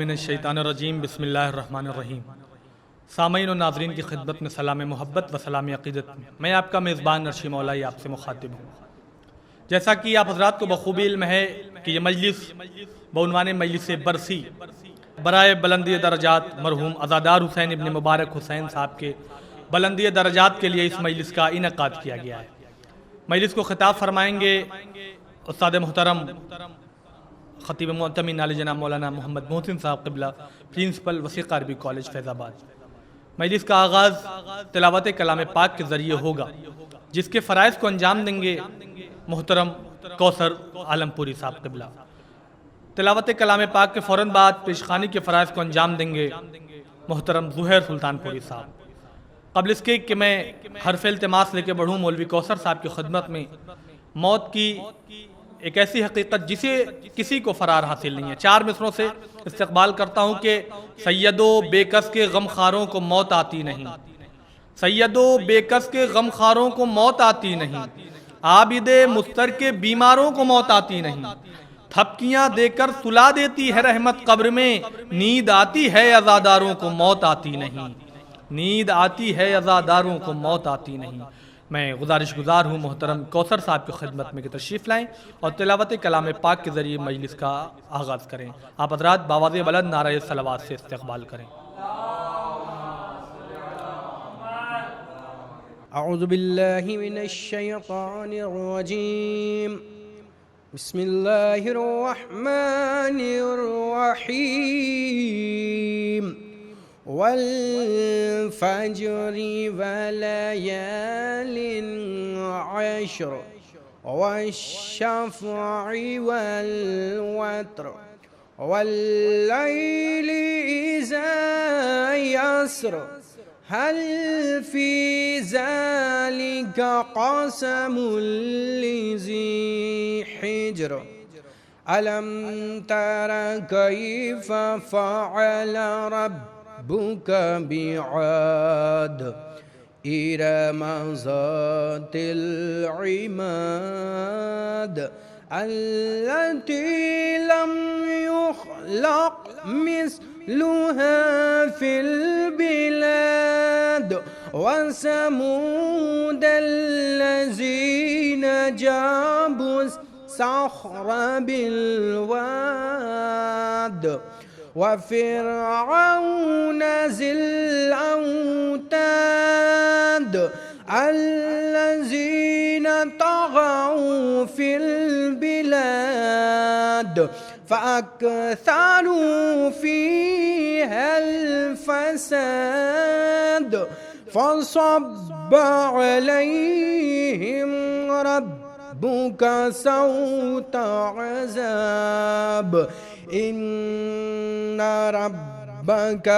من الشیطان الرجیم بسم اللہ الرحمن الرحیم۔ سامعین و ناظرین کی خدمت میں سلام محبت و سلام عقیدت میں آپ کا میزبان ارشی مولائی آپ سے مخاطب ہوں۔ جیسا کہ آپ حضرات کو بخوبی علم ہے کہ یہ مجلس بعنوان مجلس برسی برائے بلندی درجات مرحوم عزادار حسین ابن مبارک حسین صاحب کے بلندی درجات کے لیے اس مجلس کا انعقاد کیا گیا ہے۔ مجلس کو خطاب فرمائیں گے استاد محترم خطیب معتمین علی جناب مولانا محمد محسن صاحب قبلہ، پرنسپل وثیقہ عربی کالج فیض آباد۔ مجلس کا آغاز تلاوت کلام پاک کے ذریعے ہوگا، جس کے فرائض کو انجام دیں گے محترم کوثر عالم پوری صاحب قبلہ۔ تلاوت کلام پاک کے فوراً بعد پیشخوانی کے فرائض کو انجام دیں گے محترم زہیر سلطان پوری صاحب۔ قبل اس کے کہ میں حرف التماس لے کے بڑھوں مولوی کوثر صاحب کی خدمت میں، موت کی ایک ایسی حقیقت جسے کسی کو فرار حاصل نہیں ہے، 4 مصروں سے استقبال کرتا ہوں کہ سیدو بے کس کے غم خاروں کو موت آتی نہیں، سیدو بے کس کے غم خاروں کو موت آتی نہیں، عابد مستر کے بیماروں کو موت آتی نہیں، تھپکیاں دے کر سلا دیتی ہے رحمت قبر میں، نیند آتی ہے عزاداروں کو موت آتی نہیں، نیند آتی ہے عزاداروں کو موت آتی نہیں۔ میں گزارش گزار ہوں محترم کوثر صاحب کی خدمت میں کہ تشریف لائیں اور تلاوت کلام پاک کے ذریعے مجلس کا آغاز کریں۔ آپ حضرات باواز بلند نعرہ صلوات سے استقبال کریں۔ اعوذ باللہ من الشیطان الرجیم، بسم اللہ الرحمن الرحیم، والفجر وليال عشر والشفع والوتر والليل إذا يسر هل في ذلك قسم لذي حجر ألم تر كيف فعل ربك بعاد إرم ذات العماد التي لم يخلق مثلها في البلاد وثمود الذين جابوا الصخر بالواد وفرعون ذي الأوتاد الذين طغوا في البلاد فأكثروا فيها الفساد فصب عليهم ربك صوت عذاب إن ربك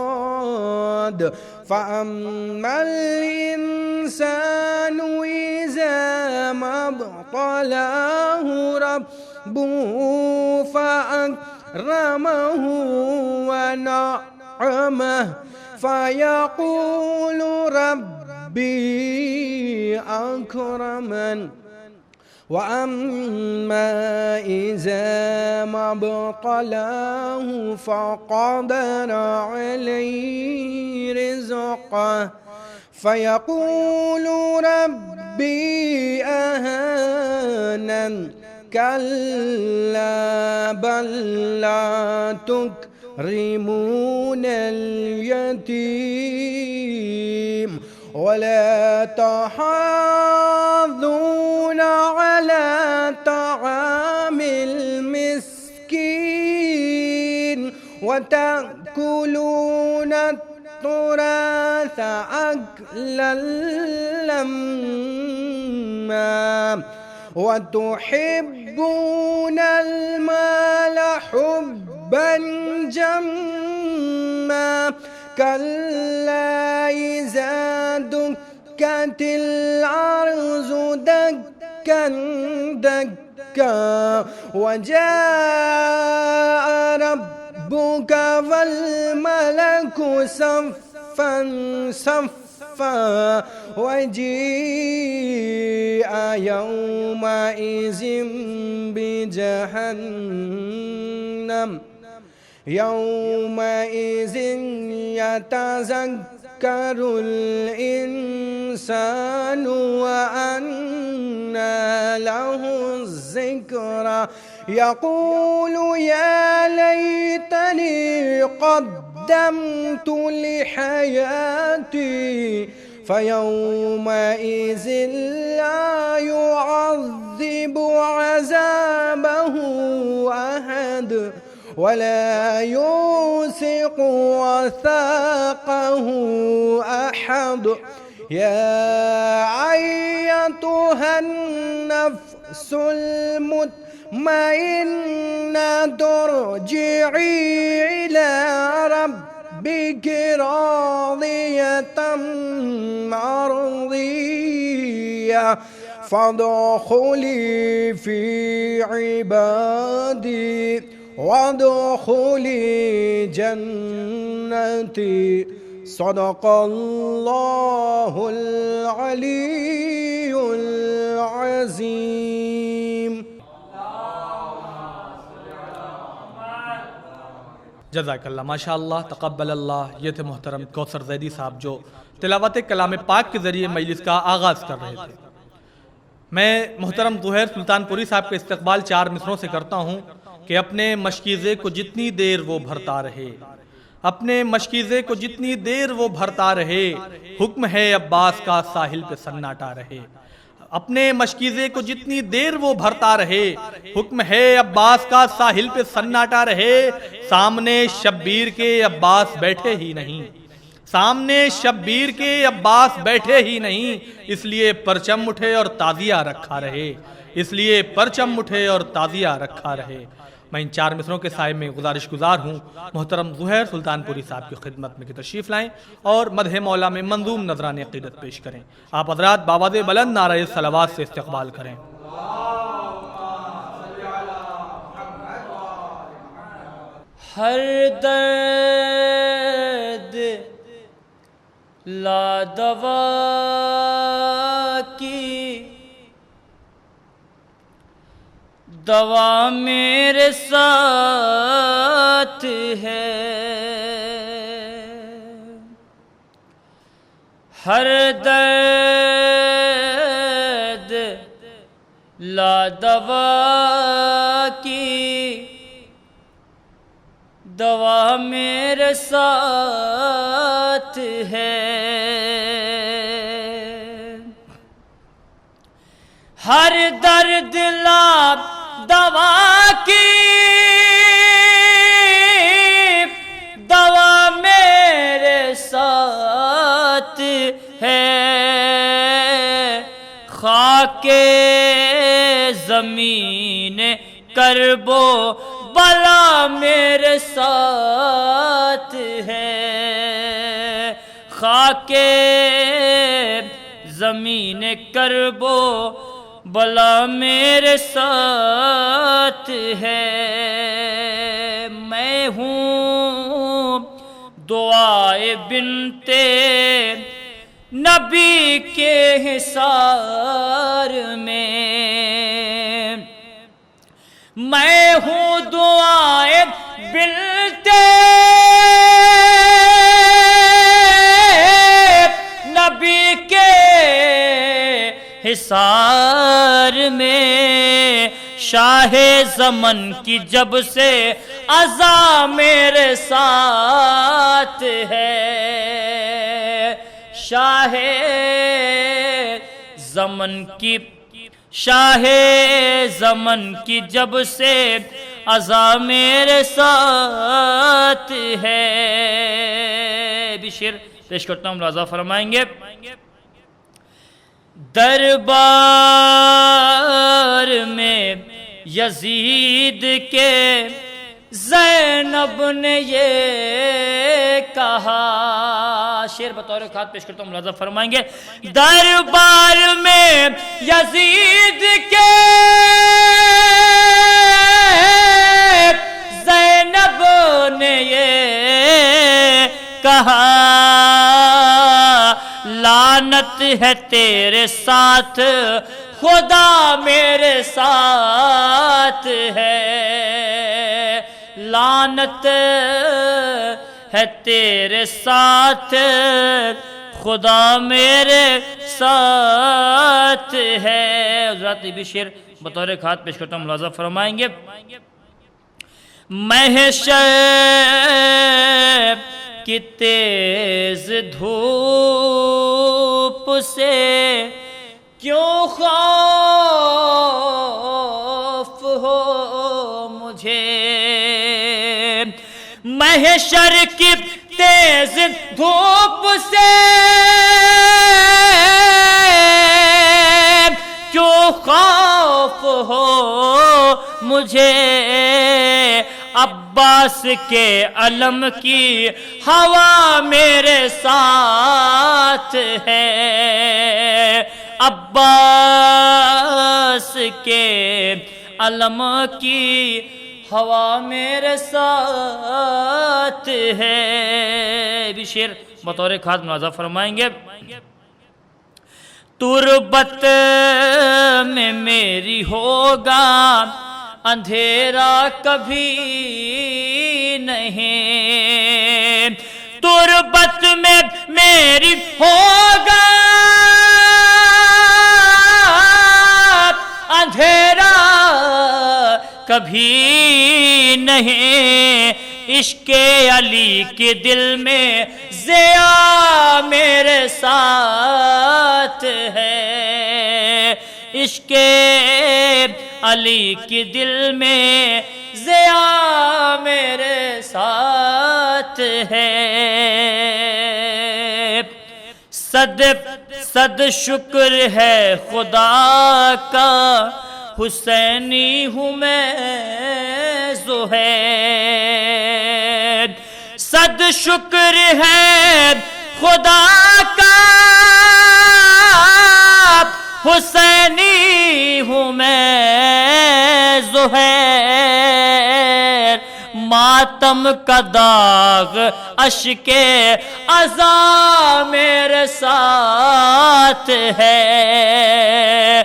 لبالمرصاد فأما الإنسان إذا ما ابتلاه ربه فأكرمه ونعمه فيقول ربي أكرمن وأما إذا ما ابتلاه فقدر عليه رزقه فيقول ربي أهانن كلا بل لا تكرمون اليتيم ولا تحاضون على طعام المسكين وتأكلون التراث أكلا لما وتحبون المال حبا جما كلا إذا دكت الأرض دكا دكا وجاء ربك والملك صفا صفا صفا وجيء يومئذ بجهنم يومئذ يتذكر الإنسان وأنى له الذكرى يقول يا ليتني قدمت لحياتي فيومئذ لا يعذب عذابه أحد ولا يوثق وثاقه أحد يا أيتها النفس المطمئنة ارجعي إلى ربك راضية مرضية فادخلي في عبادي وادخلي جنتي صدق الله العلي العظيم. جزاک اللہ، ماشاء اللہ، تقبل اللہ. یہ تھے محترم کوثر زیدی صاحب جو تلاوت کلام پاک کے ذریعے مجلس کا آغاز کر رہے تھے. میں محترم زہیر سلطان پوری صاحب کا استقبال 4 مصروں سے کرتا ہوں کہ اپنے مشکیزے کو جتنی دیر وہ بھرتا رہے، اپنے مشکیزے کو جتنی دیر وہ بھرتا رہے، حکم ہے عباس کا ساحل پہ سناٹا رہے. اپنے مشکیزے کو جتنی دیر وہ بھرتا رہے، حکم ہے عباس کا ساحل پہ سناٹا رہے. سامنے شبیر کے عباس بیٹھے ہی نہیں، سامنے شبیر کے عباس بیٹھے ہی نہیں، اس لیے پرچم اٹھے اور تعزیہ رکھا رہے، اس لیے پرچم اٹھے اور تعزیہ رکھا رہے. میں ان 4 مصروں کے سائے میں گزارش گزار ہوں محترم زہیر سلطان پوری صاحب کی خدمت میں کہ تشریف لائیں اور مدح مولا میں منظوم نذران عقیدت پیش کریں. آپ حضرات بآواز بلند نعرہ صلوات سے استقبال کریں. ہر درد لا دوا کی دوا میرے ساتھ ہے، ہر درد لا دوا کی دوا میرے ساتھ ہے، ہر درد لا دوا کی دوا میرے ساتھ ہے، خاک زمین کرب و بلا میرے ساتھ ہے، خاک زمین کرب و بلا میرے ساتھ ہے. میں ہوں دعائے بنتے نبی کے حصار میں، میں ہوں دعائے بنتے نبی کے حصار میں، شاہ زمن کی جب سے عزا میرے ساتھ ہے، شاہ زمن کی جب سے عزا میرے ساتھ ہے. بھی شعر پیش کرتا ہوں، ملاحظہ فرمائیں گے. دربار میں یزید کے زینب نے یہ کہا، شعر بطور خط پیش کرتا ہوں، ملاحظہ فرمائیں گے. دربار میں یزید کے زینب نے یہ کہا، لعنت ہے تیرے ساتھ خدا میرے ساتھ ہے، لعنت ہے تیرے ساتھ خدا میرے ساتھ ہے۔ حضرات یہ بھی شعر بطور خات پیش کرتا ہوں، ملاحظہ فرمائیں گے۔ محشر کی تیز دھوپ سے کیوں خوف ہو مجھے، محشر کی تیز دھوپ سے کیوں خوف ہو مجھے، عباس کے علم کی ہوا میرے ساتھ ہے، عباس کے علم کی ہوا میرے ساتھ ہے۔ بھی شعر بطور خاص ملاحظہ فرمائیں گے۔ تربت میں میری ہوگا اندھیرا کبھی نہیں، تربت میں میری ہوگا اندھیرا کبھی نہیں، عشق علی کے دل میں ضیا میرے ساتھ ہے، عشق علی کے دل میں ضیا میرے ساتھ ہے۔ صد شکر ہے خدا کا حسینی ہوں میں زہیر، صد شکر ہے خدا کا حسینی ہوں میں زہیر، ماتم کا داغ اشک عزا میرے ساتھ ہے،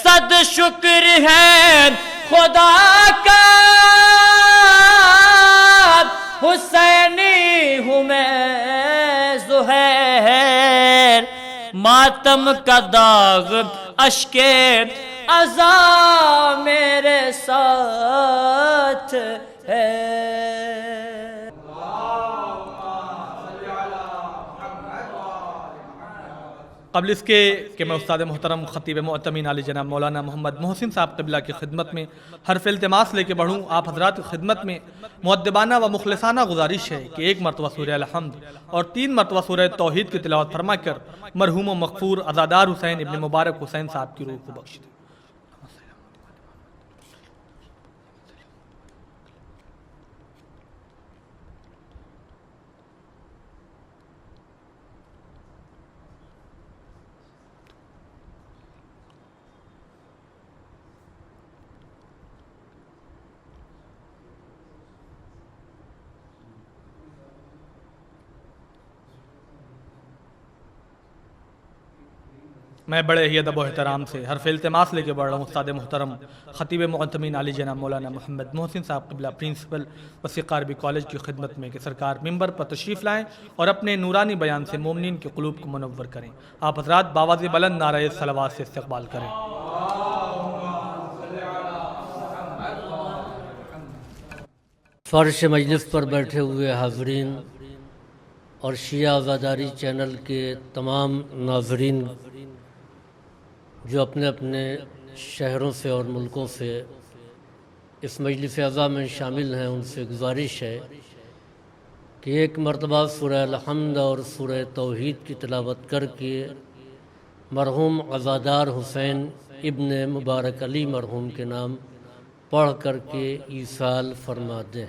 صد شکر ہے خدا کا حسینی ہوں میں زہیر، ماتم کا داغ اشک عزا میرے ساتھ ہے۔ قبل اس کے کہ میں استاد محترم خطیب معتمین علی جناب مولانا محمد محسن صاحب قبلہ کی خدمت میں حرف التماس لے کے بڑھوں، آپ حضرات کی خدمت میں مؤدبانہ و مخلصانہ گزارش ہے کہ ایک مرتبہ سورہ الحمد اور 3 مرتبہ سورہ توحید کی تلاوت فرما کر مرحوم و مغفور عزادار حسین ابن مبارک حسین صاحب کی روح کو بخش دیں۔ میں بڑے ہی ادب و احترام سے حرف التماس لے کے بڑھ رہا ہوں استاد محترم خطیب معتمین علی جناب مولانا محمد محسن صاحب قبلہ پرنسپل وسیقہ عربی کالج کی خدمت میں کہ سرکار ممبر پر تشریف لائیں اور اپنے نورانی بیان سے مومنین کے قلوب کو منور کریں۔ آپ حضرات باواز بلند نعرہ صلوات سے استقبال کریں۔ فرش مجلس پر بیٹھے ہوئے حاضرین اور شیعہ عزاداری چینل کے تمام ناظرین جو اپنے اپنے شہروں سے اور ملکوں سے اس مجلس اعزا میں شامل ہیں، ان سے گزارش ہے کہ ایک مرتبہ سورہ الحمد اور سورہ توحید کی تلاوت کر کے مرحوم عزادار حسین ابن مبارک علی مرحوم کے نام پڑھ کر کے ایصال فرما دیں۔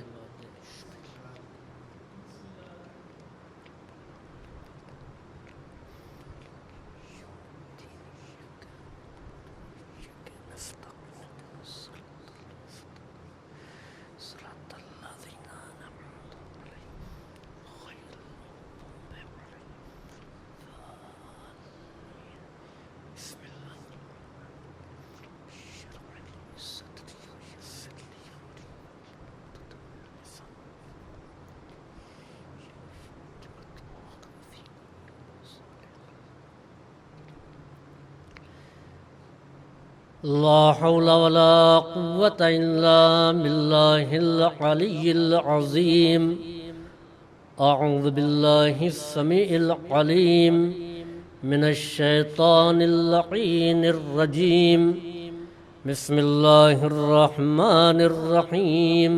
لا حول ولا قوة إلا بالله العلي العظيم أعوذ بالله السميع العليم من الشيطان اللعين الرجيم بسم الله الرحمن الرحيم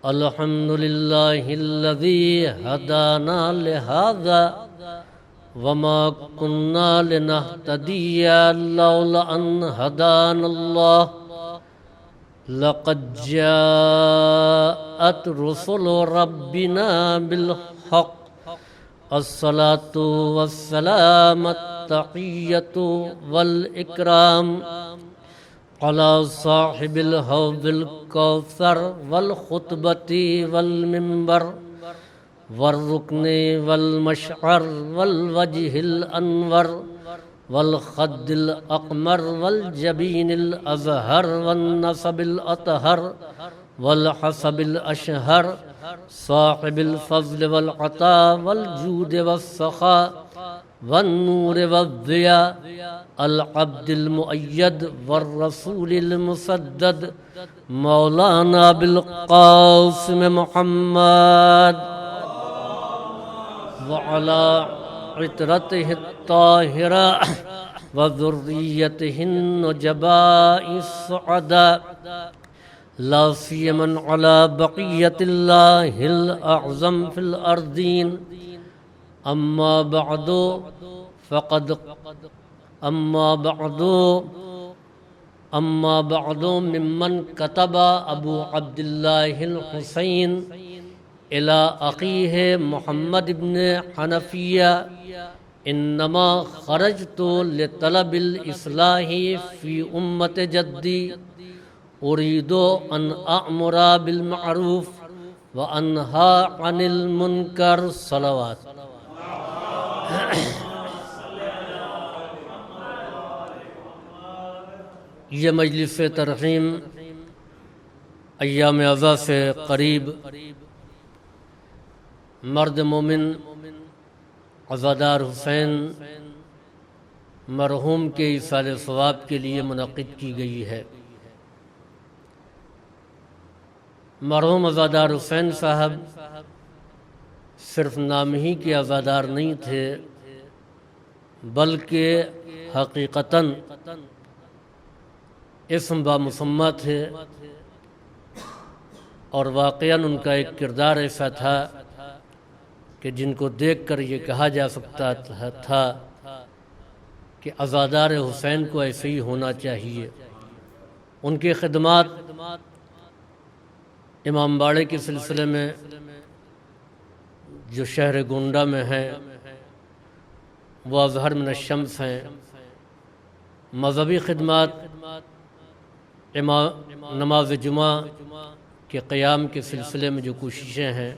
الحمد لله الذي هدانا لهذا وما كنا لنهتدي لولا أن هدانا الله لقد جاءت رسل ربنا بالحق الصلاة والسلام التحية والإكرام على صاحب الحوض الكوثر والخطبة والمنبر والركن والمشعر والوجه الأنور والخد الأقمر والجبين الأزهر والنسب الأطهر والحسب الأشهر صاحب الفضل والعطاء والجود والسخاء والنور والضياء العبد المؤيد والرسول المسدد مولانا بالقاسم محمد وعلى عطرته الطاهرة وذريته النجباء السعداء لا سيما على بقية الله الأعظم في الأرضين أما بعد ممن كتب أبو عبد الله الحسين إلى أخيه محمد بن حنفية إنما خرجت لطلب الإصلاح في أمة جدي أريد أن أأمر بالمعروف وأنهى عن المنكر صلوات یہ مجلس ترحیم ایام عزا سے قریب مرد مومن عزادار حسین مرحوم کے ایصال ثواب کے لیے منعقد کی گئی ہے۔ مرحوم عزادار حسین صاحب صرف نام ہی کے عزادار نہیں تھے بلکہ حقیقتاً اسم بامسمہ تھے، اور واقعاً ان کا ایک کردار ایسا تھا کہ جن کو دیکھ کر یہ کہا جا سکتا تھا کہ عزادار حسین کو ایسے ہی ہونا چاہیے۔ ان کی خدمات امام باڑے کے سلسلے میں جو شہر گونڈہ میں ہیں وہ اظہر من الشمس ہیں، مذہبی خدمات نماز جمعہ کے قیام کے سلسلے میں جو کوششیں ہیں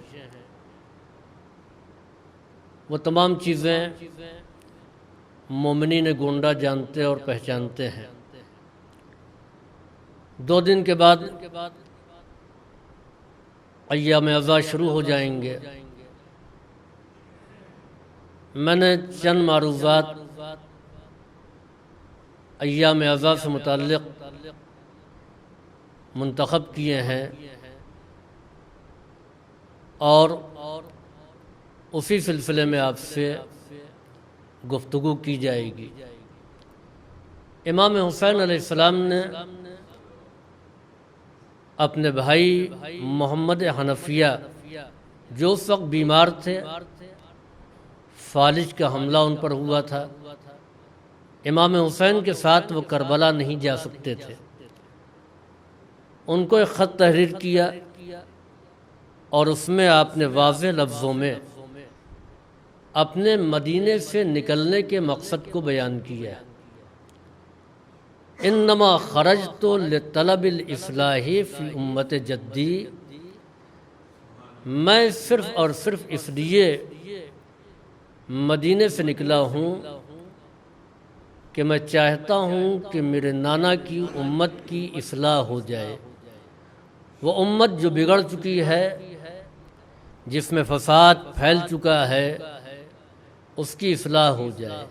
وہ تمام چیزیں مومنین گونڈہ جانتے اور پہچانتے ہیں۔ 2 دن کے بعد ایام عزا شروع ہو جائیں گے۔ میں نے چند معروضات ایام عزا سے متعلق منتخب کیے ہیں اور اسی سلسلے میں آپ سے گفتگو کی جائے گی۔ امام حسین علیہ السلام نے اپنے بھائی محمد حنفیہ جو اس وقت بیمار تھے، فالج کا حملہ ان پر ہوا تھا، امام حسین کے ساتھ وہ کربلا نہیں جا سکتے تھے، ان کو ایک خط تحریر کیا اور اس میں آپ نے واضح لفظوں میں اپنے مدینے سے نکلنے کے مقصد کو بیان کیا۔ انما خرجت لطلب الاصلاح فی امت جدی، میں صرف اور صرف اس لیے مدینے سے نکلا ہوں کہ میں چاہتا ہوں کہ میرے نانا کی امت کی اصلاح ہو جائے، وہ امت جو بگڑ چکی ہے، جس میں فساد پھیل چکا ہے، اس کی اصلاح ہو جائے۔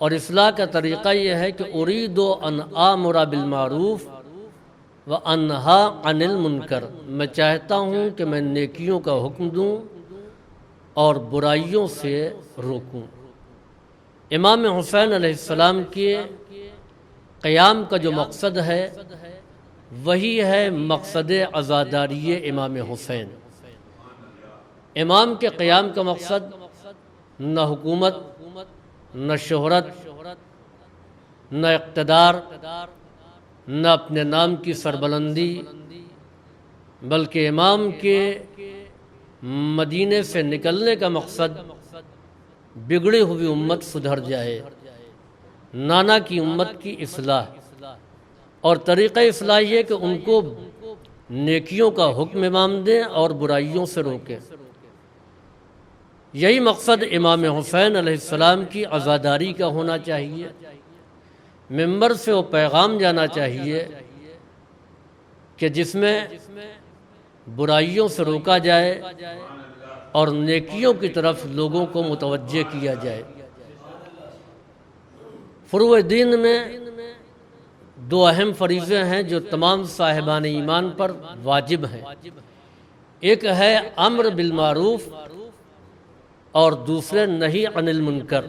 اور اصلاح کا طریقہ یہ ہے کہ اريد ان آمر بالمعروف وانہا عن المنکر، میں چاہتا ہوں کہ میں نیکیوں کا حکم دوں اور برائیوں سے روکوں۔ امام حسین علیہ السلام کے قیام کا جو مقصد ہے وہی ہے مقصد عزاداری امام حسین۔ امام کے قیام کا مقصد نہ حکومت، نہ شہرت، نہ اقتدار، نہ اپنے نام کی سربلندی، بلکہ امام کے مدینے سے نکلنے کا مقصد بگڑی ہوئی امت سدھر جائے، نانا کی امت کی اصلاح، اور طریقہ اصلاح یہ کہ ان کو نیکیوں کا حکم امام دیں اور برائیوں سے روکیں۔ یہی مقصد امام حسین علیہ السلام کی عزاداری کا ہونا چاہیے۔ منبر سے وہ پیغام جانا چاہیے کہ جس میں برائیوں سے روکا جائے اور نیکیوں کی طرف لوگوں کو متوجہ کیا جائے۔ فروع دین میں دو اہم فریضے ہیں جو تمام صاحبان ایمان پر واجب ہیں، ایک ہے امر بالمعروف اور دوسرے نہی عن المنکر،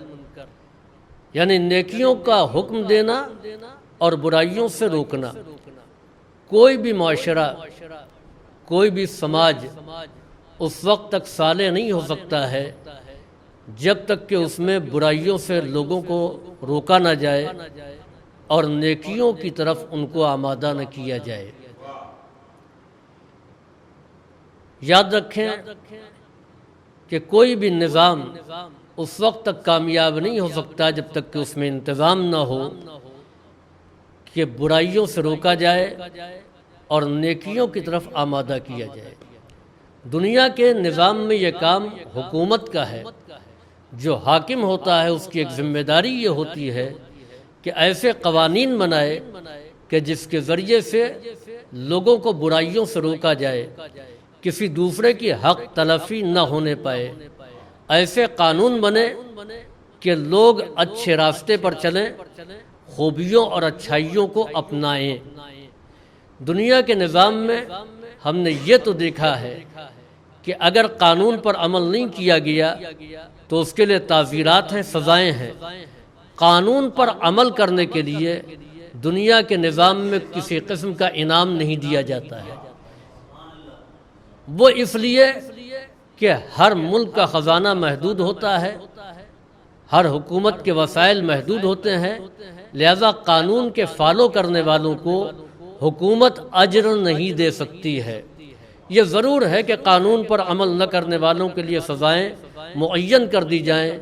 یعنی نیکیوں کا حکم دینا اور برائیوں سے روکنا۔ کوئی بھی معاشرہ، کوئی بھی سماج اس وقت تک صالح نہیں ہو سکتا ہے جب تک کہ اس میں برائیوں سے لوگوں کو روکا نہ جائے اور نیکیوں کی طرف ان کو آمادہ نہ کیا جائے۔ یاد رکھیں کہ کوئی بھی نظام اس وقت تک کامیاب نہیں ہو سکتا جب تک کہ اس میں انتظام نہ ہو کہ برائیوں سے روکا جائے اور نیکیوں کی طرف آمادہ کیا جائے۔ دنیا کے نظام میں یہ کام حکومت کا ہے۔ جو حاکم ہوتا ہے اس کی ایک ذمہ داری یہ ہوتی ہے کہ ایسے قوانین بنائے کہ جس کے ذریعے سے لوگوں کو برائیوں سے روکا جائے، کسی دوسرے کی حق تلفی نہ ہونے پائے، ایسے قانون بنے کہ لوگ اچھے راستے پر چلیں، خوبیوں اور اچھائیوں کو اپنائیں۔ دنیا کے نظام میں ہم نے یہ تو دیکھا ہے کہ اگر قانون پر عمل نہیں کیا گیا تو اس کے لیے تعزیرات ہیں، سزائیں ہیں۔ قانون پر عمل کرنے کے لیے دنیا کے نظام میں کسی قسم کا انعام نہیں دیا جاتا ہے۔ وہ اس لیے کہ ہر ملک کا خزانہ محدود ہوتا ہے، ہر حکومت کے وسائل محدود ہوتے ہیں، لہذا قانون کے فالو کرنے والوں کو حکومت اجر نہیں دے سکتی ہے۔ یہ ضرور ہے کہ قانون پر عمل نہ کرنے والوں کے لیے سزائیں معین کر دی جائیں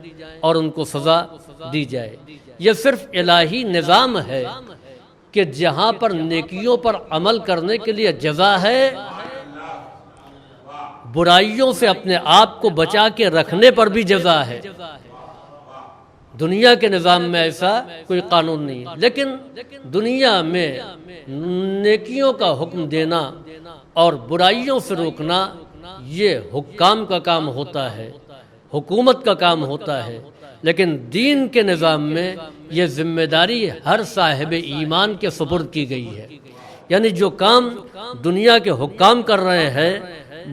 اور ان کو سزا دی جائے۔ یہ صرف الہی نظام ہے کہ جہاں پر نیکیوں پر عمل کرنے کے لیے جزا ہے، برائیوں سے اپنے آپ کو بچا کے رکھنے پر بھی جزا ہے۔ دنیا کے نظام میں ایسا کوئی قانون نہیں، لیکن دنیا میں نیکیوں کا حکم دینا اور برائیوں سے روکنا یہ حکام کا کام ہوتا ہے، حکومت کا کام ہوتا ہے۔ لیکن دین کے نظام میں یہ ذمہ داری ہر صاحب ایمان کے سپرد کی گئی ہے۔ یعنی جو کام دنیا کے حکام کر رہے ہیں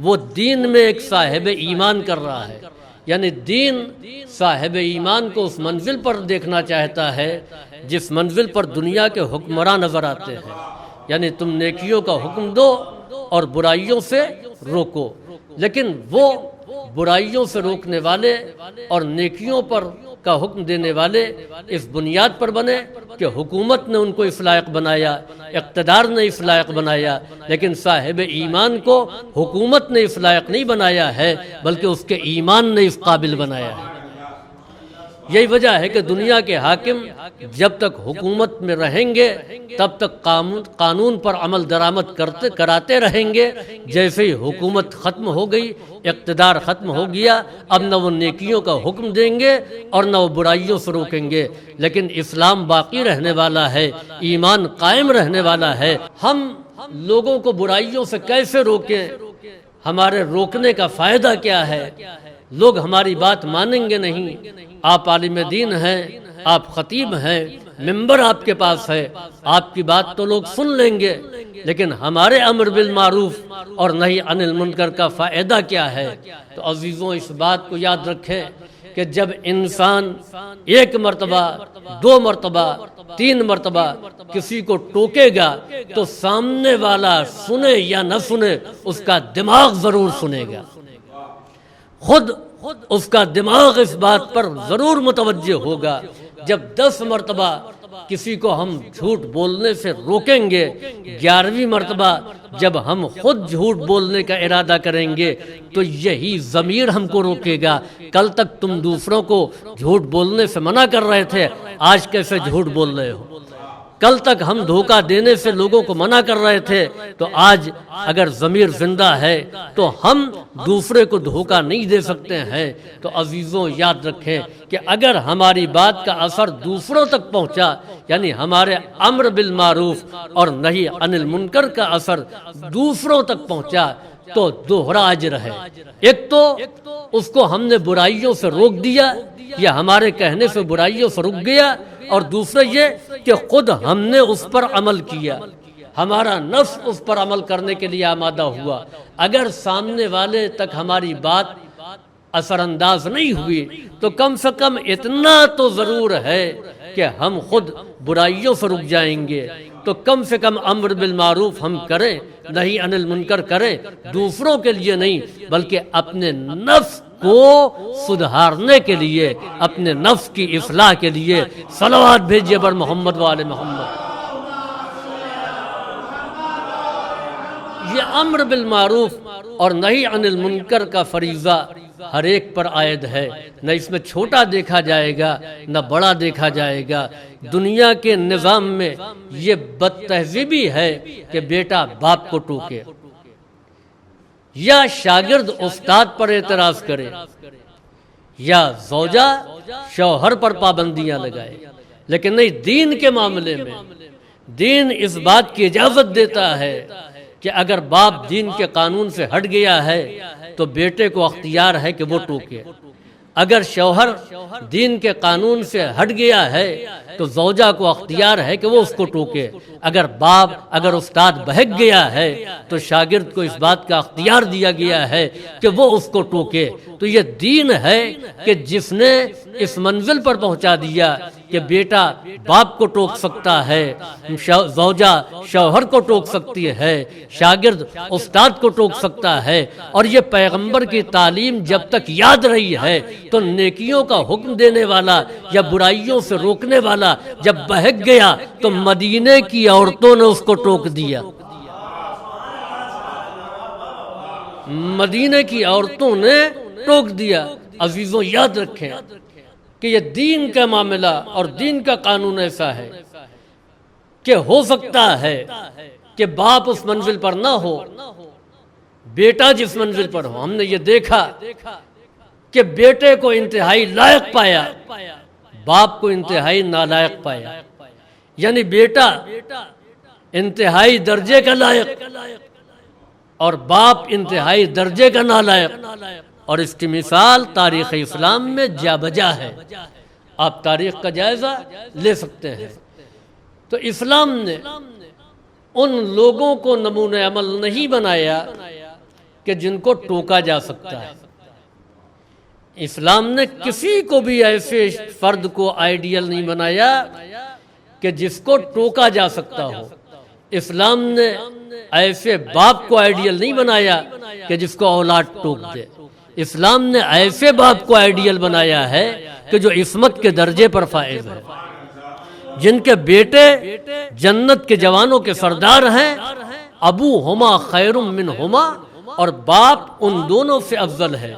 وہ دین میں ایک صاحب ایمان کر رہا ہے۔ یعنی دین صاحب ایمان کو اس منزل پر دیکھنا چاہتا ہے جس منزل پر دنیا کے حکمراں نظر آتے ہیں۔ یعنی تم نیکیوں کا حکم دو اور برائیوں سے روکو، لیکن وہ برائیوں سے روکنے والے اور نیکیوں پر کا حکم دینے والے اس بنیاد پر بنے کہ حکومت نے ان کو اس لائق بنایا، اقتدار نے اس لائق بنایا، لیکن صاحب ایمان کو حکومت نے اس لائق نہیں بنایا ہے بلکہ اس کے ایمان نے اس قابل بنایا ہے۔ یہی وجہ ہے کہ دنیا کے حاکم جب تک حکومت میں رہیں گے تب تک قانون پر عمل درآمد کراتے رہیں گے۔ جیسے ہی حکومت ختم ہو گئی، اقتدار ختم ہو گیا، اب نہ وہ نیکیوں کا حکم دیں گے اور نہ وہ برائیوں سے روکیں گے، لیکن اسلام باقی رہنے والا ہے، ایمان قائم رہنے والا ہے۔ ہم لوگوں کو برائیوں سے کیسے روکیں؟ ہمارے روکنے کا فائدہ کیا ہے؟ لوگ ہماری بات مانیں گے نہیں. آپ عالم دین ہیں، آپ خطیب ہیں، ممبر آپ کے پاس ہے، آپ کی بات تو لوگ سن لیں گے، لیکن ہمارے امر بالمعروف اور نہی عن المنکر کا فائدہ کیا ہے؟ تو عزیزوں، اس بات کو یاد رکھیں کہ جب انسان ایک مرتبہ، دو مرتبہ، تین مرتبہ کسی کو ٹوکے گا تو سامنے والا سنے یا نہ سنے، اس کا دماغ ضرور سنے گا. خود اس کا دماغ اس بات پر ضرور متوجہ ہوگا. جب 10 مرتبہ کسی کو ہم جھوٹ بولنے سے روکیں گے، 11ویں مرتبہ جب ہم خود جھوٹ بولنے کا ارادہ کریں گے تو یہی ضمیر ہم کو روکے گا. کل تک تم دوسروں کو جھوٹ بولنے سے منع کر رہے تھے، آج کیسے جھوٹ بول رہے ہو؟ کل تک ہم دھوکہ دینے سے لوگوں کو منع کر رہے تھے، تو آج اگر ضمیر زندہ ہے تو ہم دوسرے کو دھوکہ نہیں دے سکتے ہیں. تو عزیزوں، یاد رکھیں کہ اگر ہماری بات کا اثر دوسروں تک پہنچا، یعنی ہمارے امر بالمعروف اور نہی عن المنکر کا اثر دوسروں تک پہنچا تو دوہرا اجر ہے. ایک تو اس کو ہم نے برائیوں سے روک دیا، یا ہمارے کہنے سے برائیوں سے رک گیا، اور دوسرا یہ کہ خود ہم نے اس پر عمل کیا، ہمارا نفس اس پر عمل کرنے کے لیے آمادہ ہوا. اگر سامنے والے تک ہماری بات اثر انداز نہیں ہوئی تو کم سے کم اتنا تو ضرور ہے کہ ہم خود برائیوں سے رک جائیں گے. تو کم سے کم امر بالمعروف ہم کریں، نہی عن المنکر کریں، دوسروں کے لیے نہیں بلکہ اپنے نفس کو سدھارنے کے لیے، اپنے نفس کی اصلاح کے لیے. صلوات بھیجیے بر محمد و آل محمد. یہ امر بالمعروف اور نہی عن المنکر کا فریضہ ہر ایک پر عائد ہے. نہ اس میں چھوٹا دیکھا جائے گا نہ بڑا دیکھا جائے گا. دنیا کے نظام میں یہ بد تہذیبی ہے کہ بیٹا باپ کو ٹوکے، یا شاگرد استاد پر اعتراض کرے، یا زوجہ شوہر پر پابندیاں لگائے. لیکن نہیں، دین کے معاملے میں دین اس بات کی اجازت دیتا ہے کہ اگر باپ دین کے قانون سے ہٹ گیا ہے تو بیٹے کو اختیار ہے کہ وہ ٹوکے. اگر شوہر دین کے قانون سے ہٹ گیا ہے تو زوجہ کو اختیار ہے کہ وہ اس کو ٹوکے. اگر استاد بہک گیا ہے تو شاگرد کو اس بات کا اختیار دیا گیا ہے کہ وہ اس کو ٹوکے. تو یہ دین ہے کہ جس نے اس منزل پر پہنچا دیا کہ بیٹا باپ کو ٹوک سکتا ہے، زوجہ شوہر کو ٹوک سکتی ہے، شاگرد استاد کو ٹوک سکتا ہے. اور یہ پیغمبر کی تعلیم جب تک یاد رہی ہے تو نیکیوں کا حکم دینے والا یا برائیوں سے روکنے والا جب بہک گیا تو مدینے کی عورتوں نے اس کو ٹوک دیا. مدینے کی عورتوں نے ٹوک دیا. عزیزوں، یاد رکھیں کہ یہ دین کا معاملہ اور دین کا قانون ایسا ہے کہ ہو سکتا ہے کہ باپ اس منزل پر نہ ہو، بیٹا جس منزل پر ہو. ہم نے یہ دیکھا کہ بیٹے کو انتہائی لائق پایا، باپ کو انتہائی نالائق پایا. یعنی بیٹا انتہائی درجے کا لائق اور باپ انتہائی درجے کا نالائق. اور اس کی مثال تاریخ اسلام میں جا بجا ہے. آپ تاریخ کا جائزہ لے سکتے ہیں. تو اسلام نے ان لوگوں کو نمونہ عمل نہیں بنایا کہ جن کو ٹوکا جا سکتا ہے. اسلام نے کسی کو بھی ایسے فرد کو آئیڈیل نہیں بنایا کہ جس کو ٹوکا جا سکتا ہو. اسلام نے ایسے باپ کو آئیڈیل نہیں بنایا کہ جس کو اولاد ٹوک دے. اسلام نے ایسے باپ کو آئیڈیل بنایا ہے کہ جو عصمت کے درجے پر فائز ہے، جن کے بیٹے جنت کے جوانوں کے سردار ہیں. ابو ہما خیر من ہما، اور باپ ان دونوں سے افضل ہے.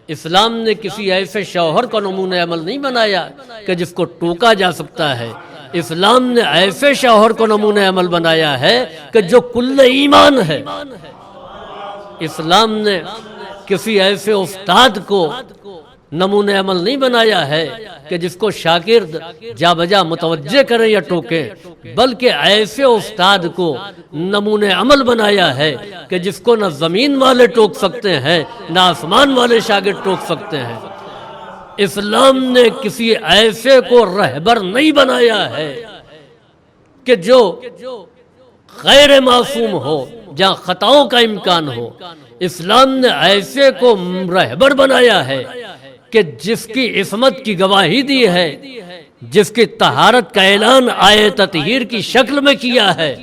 اسلام نے کسی ایسے شوہر کا نمونہ عمل نہیں بنایا کہ جس کو ٹوکا جا سکتا ہے. اسلام نے ایسے شوہر کو نمونہ عمل بنایا ہے کہ جو کل ایمان ہے. اسلام نے کسی ایسے استاد کو نمونہ عمل نہیں بنایا ہے کہ جس کو شاگرد جا بجا متوجہ کریں یا ٹوکیں، بلکہ ایسے استاد کو نمونہ عمل بنایا ہے کہ جس کو نہ زمین والے ٹوک سکتے ہیں نہ آسمان والے شاگرد ٹوک سکتے ہیں۔ اسلام نے کسی ایسے کو رہبر نہیں بنایا ہے کہ جو غیر معصوم ہو، جہاں خطاؤں کا امکان ہو۔ اسلام نے ایسے کو رہبر بنایا ہے کہ جس کی عصمت کی گواہی دی ہے، جس کی طہارت کا اعلان آیے تطہیر کی شکل میں کیا ہے۔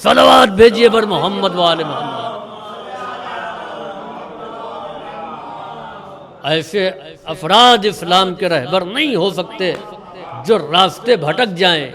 صلوات بھیجیے بر محمد وآل محمد۔ ایسے افراد اسلام کے رہبر نہیں ہو سکتے جو راستے بھٹک جائیں،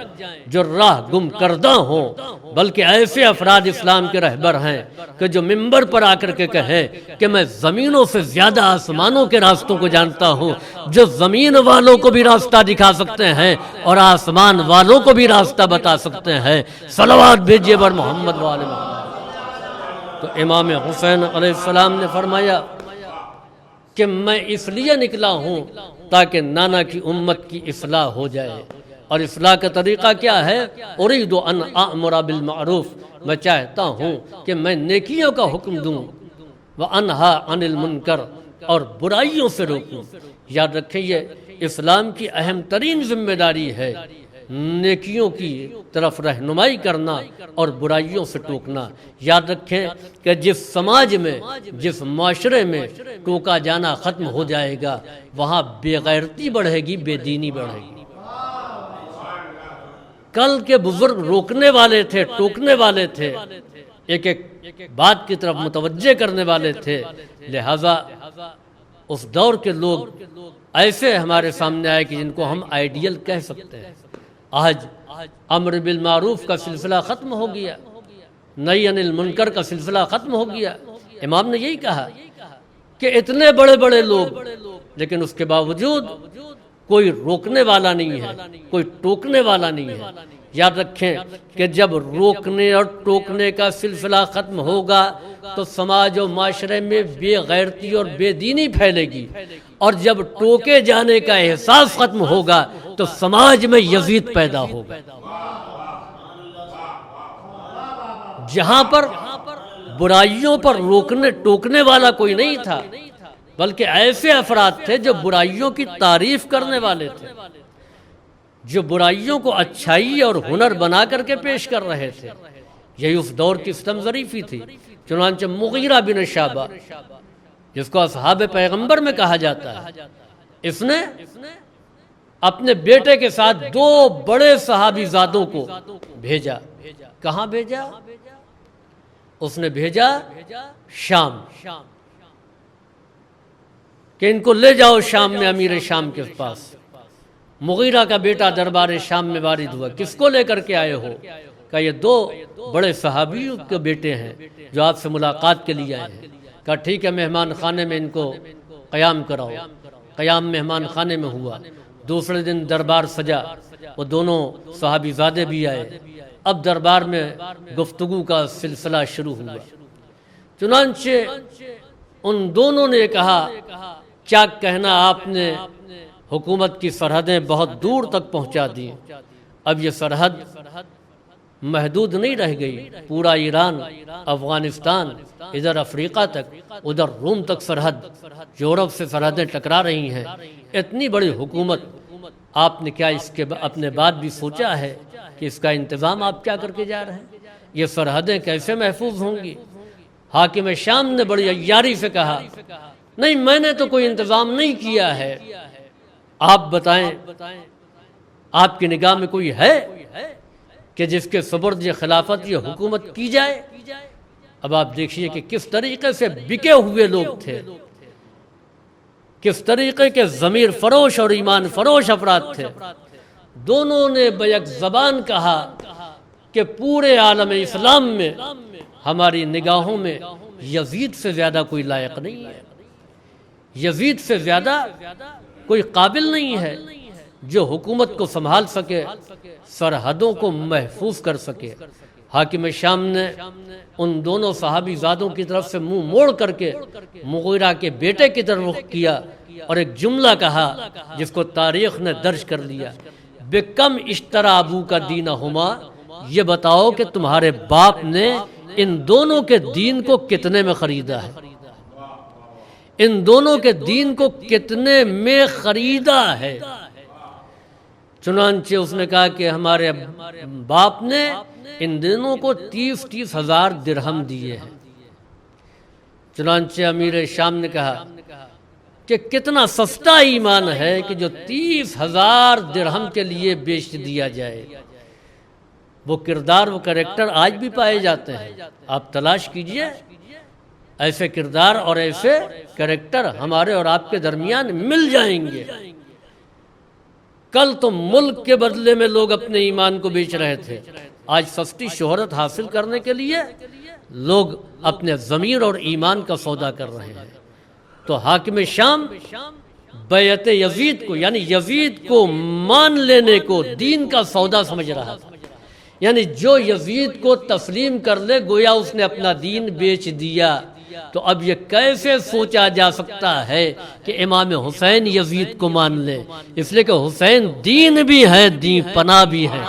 جو راہ گم کردہ ہوں، بلکہ ایسے افراد اسلام کے رہبر ہیں کہ جو منبر پر آ کر کے کہیں کہ میں زمینوں سے زیادہ آسمانوں کے راستوں کو جانتا ہوں، جو زمین والوں کو بھی راستہ دکھا سکتے ہیں اور آسمان والوں کو بھی راستہ بتا سکتے ہیں۔ صلوات بھیجیے بر محمد وآل محمد۔ تو امام حسین علیہ السلام نے فرمایا کہ میں اس لیے نکلا ہوں تاکہ نانا کی امت کی اصلاح ہو جائے۔ اور اصلاح کا طریقہ کیا ہے؟ اريد ان اامر بالمعروف، میں چاہتا ہوں کہ میں نیکیوں کا حکم دوں، وانہا عن المنکر، اور برائیوں سے روکوں۔ یاد رکھیں یہ اسلام کی اہم ترین ذمہ داری ہے، نیکیوں کی طرف رہنمائی کرنا اور برائیوں سے ٹوکنا۔ یاد رکھیں کہ جس سماج میں، جس معاشرے میں ٹوکا جانا ختم ہو جائے گا، وہاں بے غیرتی بڑھے گی، بے دینی بڑھے گی۔ کل کے بزرگ روکنے والے تھے، ٹوکنے والے تھے، ایک ایک بات کی طرف متوجہ کرنے والے تھے، لہذا اس دور کے لوگ ایسے ہمارے سامنے آئے کہ جن کو ہم آئیڈیل کہہ سکتے ہیں۔ آج امر بالمعروف کا سلسلہ ختم ہو گیا، نہی عن المنکر کا سلسلہ ختم ہو گیا۔ امام نے یہی کہا کہ اتنے بڑے بڑے لوگ، لیکن اس کے باوجود کوئی روکنے والا نہیں ہے، کوئی ٹوکنے والا نہیں ہے۔ یاد رکھیں کہ جب روکنے اور ٹوکنے کا سلسلہ ختم ہوگا تو سماج و معاشرے میں بے غیرتی اور بے دینی پھیلے گی، اور جب ٹوکے جانے کا احساس ختم ہوگا تو سماج میں یزید پیدا ہوگا۔ جہاں پر برائیوں پر روکنے ٹوکنے والا کوئی نہیں تھا، بلکہ ایسے افراد تھے جو برائیوں کی تعریف کرنے والے تھے، جو برائیوں کو اچھائی اور ہنر بنا کر کے پیش کر رہے تھے۔ یہی اس دور کی ستم ظریفی تھی۔ چنانچہ مغیرہ بن شعبہ، جس کو اصحاب پیغمبر میں کہا جاتا ہے، اس نے اپنے بیٹے کے ساتھ 2 بڑے صحابی زادوں کو بھیجا۔ کہاں بھیجا؟ اس نے بھیجا شام، کہ ان کو لے جاؤ شام میں امیر شام کے پاس۔ مغیرہ کا بیٹا دربار شام میں وارد ہوا۔ کس کو لے کر کے آئے ہو؟ کہا یہ 2 بڑے صحابیوں کے بیٹے ہیں جو آپ سے ملاقات کے لیے آئے ہیں۔ کہا ٹھیک ہے، مہمان خانے میں ان کو قیام کراؤ۔ قیام مہمان خانے میں ہوا۔ دوسرے دن دربار سجا، وہ دونوں صحابی زادے بھی آئے۔ اب دربار میں گفتگو کا سلسلہ شروع ہوا۔ چنانچہ ان دونوں نے کہا کیا کہنا، آپ نے حکومت کی سرحدیں بہت دور تک پہنچا دی، اب یہ سرحد محدود نہیں رہ گئی، پورا ایران، افغانستان، ادھر افریقہ تک، ادھر روم تک سرحد، یورپ سے سرحدیں ٹکرا رہی ہیں۔ اتنی بڑی حکومت، آپ نے کیا اس کے اپنے بعد بھی سوچا ہے کہ اس کا انتظام آپ کیا کر کے جا رہے ہیں؟ یہ سرحدیں کیسے محفوظ ہوں گی؟ حاکم شام نے بڑی عیاری سے کہا نہیں، میں نے تو کوئی انتظام نہیں کیا ہے، آپ بتائیں آپ کی نگاہ میں کوئی ہے کہ جس کے سپرد یہ خلافت، یہ حکومت کی جائے؟ اب آپ دیکھیے کہ کس طریقے سے بکے ہوئے لوگ تھے، کس طریقے کے ضمیر فروش اور ایمان فروش افراد تھے۔ دونوں نے بیک زبان کہا کہ پورے عالم اسلام میں ہماری نگاہوں میں یزید سے زیادہ کوئی لائق نہیں ہے، یزید سے زیادہ کوئی قابل نہیں ہے جو حکومت کو سنبھال سکے، سرحدوں کو محفوظ کر سکے۔ حاکم شام نے ان دونوں صحابی زادوں کی طرف سے منہ موڑ کر کے مغیرہ کے بیٹے کی طرف رخ کیا اور ایک جملہ کہا جس کو تاریخ نے درج کر لیا، بکم اشترا ابو کا دینہما، یہ بتاؤ کہ تمہارے باپ نے ان دونوں کے دین کو کتنے میں خریدا ہے، ان دونوں کے دین کو کتنے میں خریدا ہے؟ چنانچہ اس نے کہا کہ ہمارے باپ نے ان دونوں کو 30,000 درہم دیے ہیں۔ چنانچہ امیر شام نے کہا کہ کتنا سستا ایمان ہے کہ جو 30,000 درہم کے لیے بیچ دیا جائے۔ وہ کردار، وہ کریکٹر آج بھی پائے جاتے ہیں، آپ تلاش کیجئے، ایسے کردار اور ایسے کریکٹر ہمارے اور آپ کے درمیان مل جائیں گے۔ کل تو ملک کے بدلے میں لوگ اپنے ایمان کو بیچ رہے تھے، آج سستی شہرت حاصل کرنے کے لیے لوگ اپنے ضمیر اور ایمان کا سودا کر رہے ہیں۔ تو حاکم شام بیعت یزید کو، یعنی یزید کو مان لینے کو دین کا سودا سمجھ رہا تھا، یعنی جو یزید کو تسلیم کر لے گویا اس نے اپنا دین بیچ دیا۔ تو اب یہ کیسے سوچا جا سکتا ہے کہ امام حسین یزید کو مان لے؟ اس لیے کہ حسین دین بھی ہے، دین پناہ بھی ہے،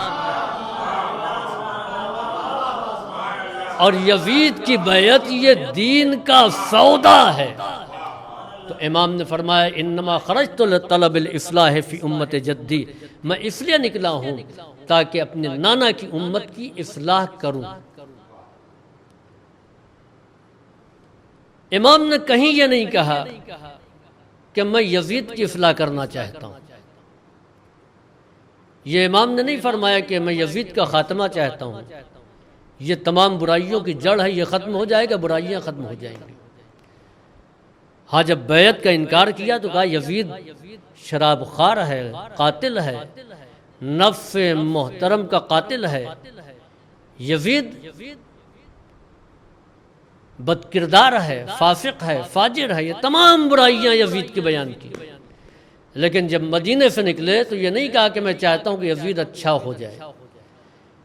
اور یزید کی بیعت یہ دین کا سودا ہے۔ تو امام نے فرمایا انما خرجت لطلب الاصلاح فی امت جدی، میں اس لیے نکلا ہوں تاکہ اپنے نانا کی امت کی اصلاح کروں۔ امام نے کہیں یہ نہیں کہا کہ میں یزید کی اصلاح کرنا چاہتا ہوں، یہ امام نے نہیں فرمایا کہ میں یزید کا خاتمہ چاہتا ہوں، یہ تمام برائیوں کی جڑ ہے، یہ ختم ہو جائے گا، برائیاں ختم ہو جائیں گی۔ ہاں جب بیعت کا انکار کیا تو کہا یزید شراب خوار ہے، قاتل ہے، نفس محترم کا قاتل ہے، یزید بد کردار ہے، فاسق ہے، فاجر ہے، یہ تمام برائیاں یزید کی بیان کی۔ لیکن جب مدینے سے نکلے تو یہ نہیں کہا کہ میں چاہتا ہوں کہ یزید اچھا ہو جائے،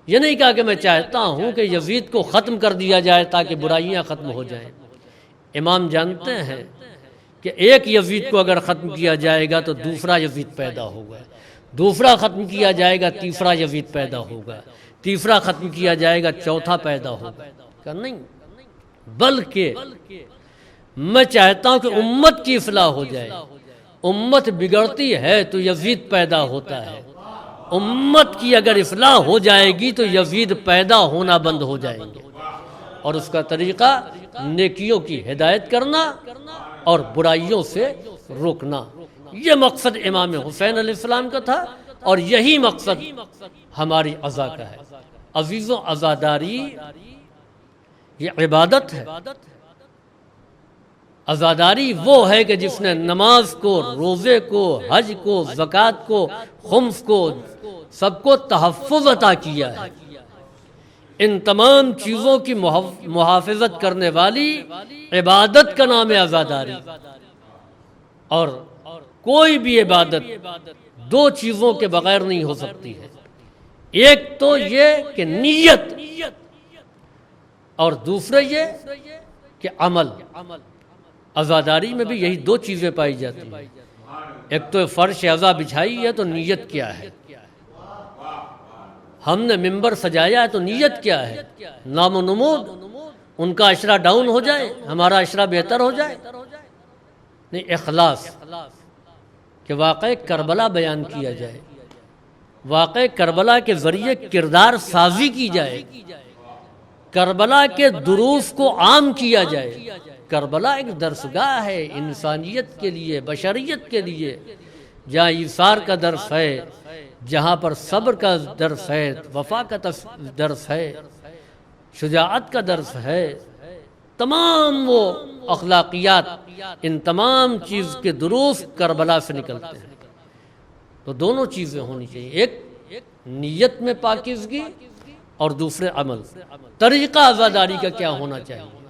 یہ نہیں کہا کہ میں چاہتا ہوں کہ یزید کو ختم کر دیا جائے تاکہ برائیاں ختم ہو جائیں۔ امام جانتے ہیں کہ ایک یزید کو اگر ختم کیا جائے گا تو دوسرا یزید پیدا ہوگا، دوسرا ختم کیا جائے گا تیسرا یزید پیدا ہوگا، تیسرا ختم کیا جائے گا چوتھا پیدا ہوگا۔ کہ نہیں، بلکہ میں چاہتا ہوں کہ امت کی اصلاح ہو جائے۔ امت بگڑتی ہے تو یزید پیدا ہوتا ہے، امت کی اگر اصلاح ہو جائے گی تو یزید پیدا ہونا بند ہو جائیں گے، اور اس کا طریقہ نیکیوں کی ہدایت کرنا اور برائیوں سے روکنا۔ یہ مقصد امام حسین علیہ السلام کا تھا، اور یہی مقصد ہماری عزا کا ہے۔ عزیزوں، عزاداری یہ عبادت ہے۔ عزاداری وہ ہے کہ جس نے نماز کو، روزے کو، حج کو، زکوٰۃ کو، خمس کو، سب کو تحفظ عطا کیا ہے۔ ان تمام چیزوں کی محافظت کرنے والی عبادت کا نام ہے عزاداری۔ اور کوئی بھی عبادت دو چیزوں کے بغیر نہیں ہو سکتی ہے، ایک تو یہ کہ نیت، اور دوسرا یہ کہ عمل۔ عزاداری میں بھی یہی دو چیزیں پائی جاتی ہیں، ایک تو فرش عزا بچھائی ہے تو نیت کیا ہے، ہم نے ممبر سجایا ہے تو نیت کیا ہے، نام و نمود ان کا اشرا ڈاؤن ہو جائے، ہمارا اشرا بہتر ہو جائے، نہیں، اخلاص کہ واقع کربلا بیان کیا جائے، واقع کربلا کے ذریعے کردار سازی کی جائے، کربلا کے دروس کو عام کیا جائے۔ کربلا ایک درسگاہ ہے انسانیت کے لیے، بشریت کے لیے، جہاں ایثار کا درس ہے، جہاں پر صبر کا درس ہے، وفا کا درس ہے، شجاعت کا درس ہے، تمام وہ اخلاقیات، ان تمام چیز کے دروس کربلا سے نکلتے ہیں۔ تو دونوں چیزیں ہونی چاہیے، ایک نیت میں پاکیزگی اور دوسرے عمل۔ طریقہ عزاداری کا کیا ہونا چاہیے؟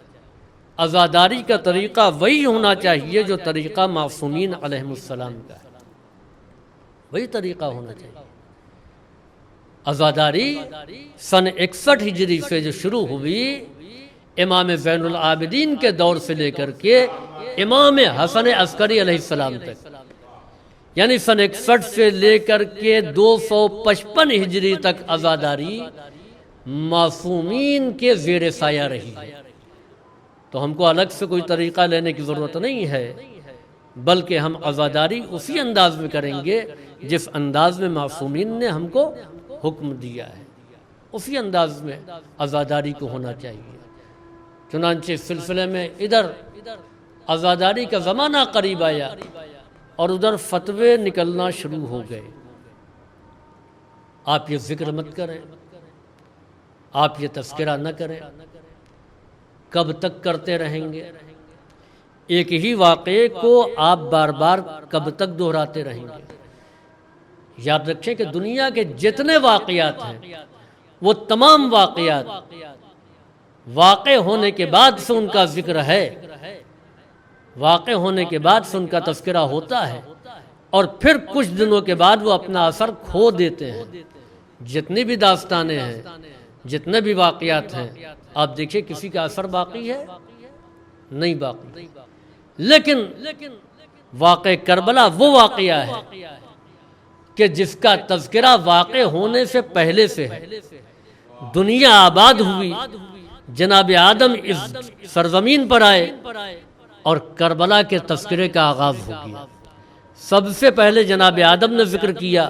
عزاداری کا طریقہ وہی ہونا چاہیے جو طریقہ معصومین علیہم السلام کا ہے، وہی طریقہ ہونا چاہیے۔ عزاداری سن 61 ہجری سے جو شروع ہوئی، امام زین العابدین کے دور سے لے کر کے امام حسن عسکری علیہ السلام تک، یعنی سن 61 سے لے کر کے 255 ہجری تک عزاداری معصومین کے زیر سایہ رہی ہے۔ تو ہم کو الگ سے کوئی طریقہ لینے کی ضرورت نہیں ہے، بلکہ ہم عزاداری اسی انداز میں کریں گے جس انداز میں معصومین نے ہم کو حکم دیا ہے، اسی انداز میں عزاداری کو ہونا چاہیے۔ چنانچہ اس سلسلے میں ادھر عزاداری کا زمانہ قریب آیا اور ادھر فتوے نکلنا شروع ہو گئے۔ آپ یہ ذکر مت کریں، آپ یہ تذکرہ نہ کریں، کب تک کرتے رہیں گے؟ ایک ہی واقعے کو آپ بار بار کب تک دہراتے رہیں گے؟ یاد رکھیں کہ دنیا کے جتنے واقعات ہیں وہ تمام واقعات واقع ہونے کے بعد سے ان کا ذکر ہے، واقع ہونے کے بعد سے ان کا تذکرہ ہوتا ہے، اور پھر کچھ دنوں کے بعد وہ اپنا اثر کھو دیتے ہیں۔ جتنی بھی داستانیں ہیں، جتنے بھی واقعات ہیں، آپ دیکھیں کسی کا اثر باقی ہے؟ نہیں باقی۔ لیکن واقع کربلا وہ واقعہ ہے کہ جس کا تذکرہ واقع ہونے سے پہلے سے ہے۔ دنیا آباد ہوئی، جناب آدم اس سرزمین پر آئے اور کربلا کے تذکرے کا آغاز ہو گیا۔ سب سے پہلے جناب آدم نے ذکر کیا،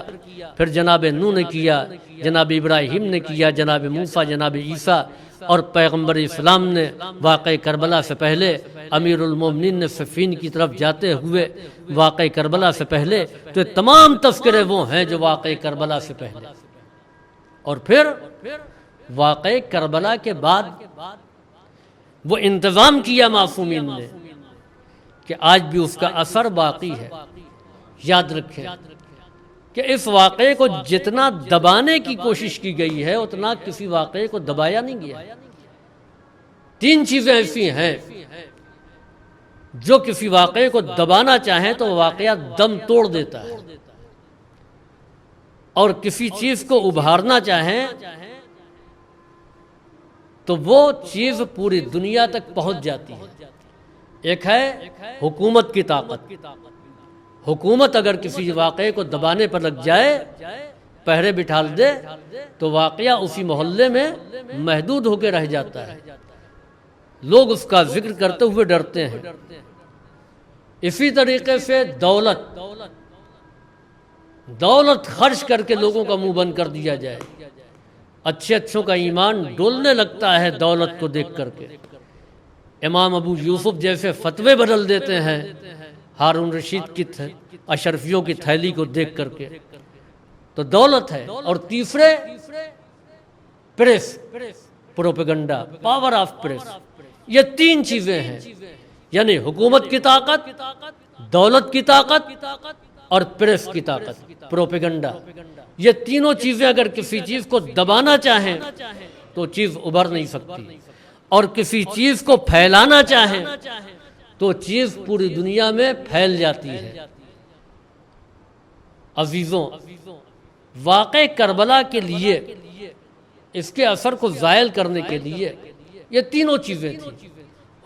پھر جناب نوح نے کیا، جناب ابراہیم نے کیا، جناب موسیٰ، جناب عیسیٰ، اور پیغمبر اسلام نے واقع کربلا سے پہلے، امیر المومنین نے صفین کی طرف جاتے ہوئے واقع کربلا سے پہلے، تو یہ تمام تذکرے وہ ہیں جو واقع کربلا سے پہلے، اور پھر واقع کربلا کے بعد وہ انتظام کیا معصومین نے کہ آج بھی اس کا اثر باقی ہے۔ یاد رکھیں کہ اس واقعے کو جتنا دبانے کی کوشش کی گئی ہے اتنا کسی واقعے کو دبایا نہیں گیا۔ تین چیزیں ایسی ہیں جو کسی واقعے کو دبانا چاہیں تو واقعہ دم توڑ دیتا ہے، اور کسی چیز کو ابھارنا چاہیں تو وہ چیز پوری دنیا تک پہنچ جاتی ہے۔ ایک ہے حکومت کی طاقت۔ حکومت اگر کسی واقعے کو دبانے پر لگ جائے، پہرے بٹھال دے، تو واقعہ اسی محلے میں محدود ہو کے رہ جاتا ہے، لوگ اس کا ذکر کرتے ہوئے ڈرتے ہیں۔ اسی طریقے سے دولت خرچ کر کے لوگوں کا منہ بند کر دیا جائے، اچھے اچھوں کا ایمان ڈولنے لگتا ہے دولت کو دیکھ کر کے۔ امام ابو یوسف جیسے فتوے بدل دیتے ہیں ہارون رشید کی اشرفیوں کی تھیلی کو دیکھ کر کے، تو دولت ہے۔ اور تیسرے press, propaganda, power of press, یہ تین چیزیں ہیں، یعنی حکومت کی طاقت، دولت کی طاقت اور پریس کی طاقت، پروپیگنڈا۔ یہ تینوں چیزیں اگر کسی چیز کو دبانا چاہیں تو چیز ابھر نہیں سکتی، اور کسی چیز کو پھیلانا چاہیں تو چیز پوری دنیا میں پھیل جاتی ہے۔ عزیزوں، واقع کربلا کے لیے، اس کے اثر کو زائل کرنے کے لیے یہ تینوں چیزیں تھیں۔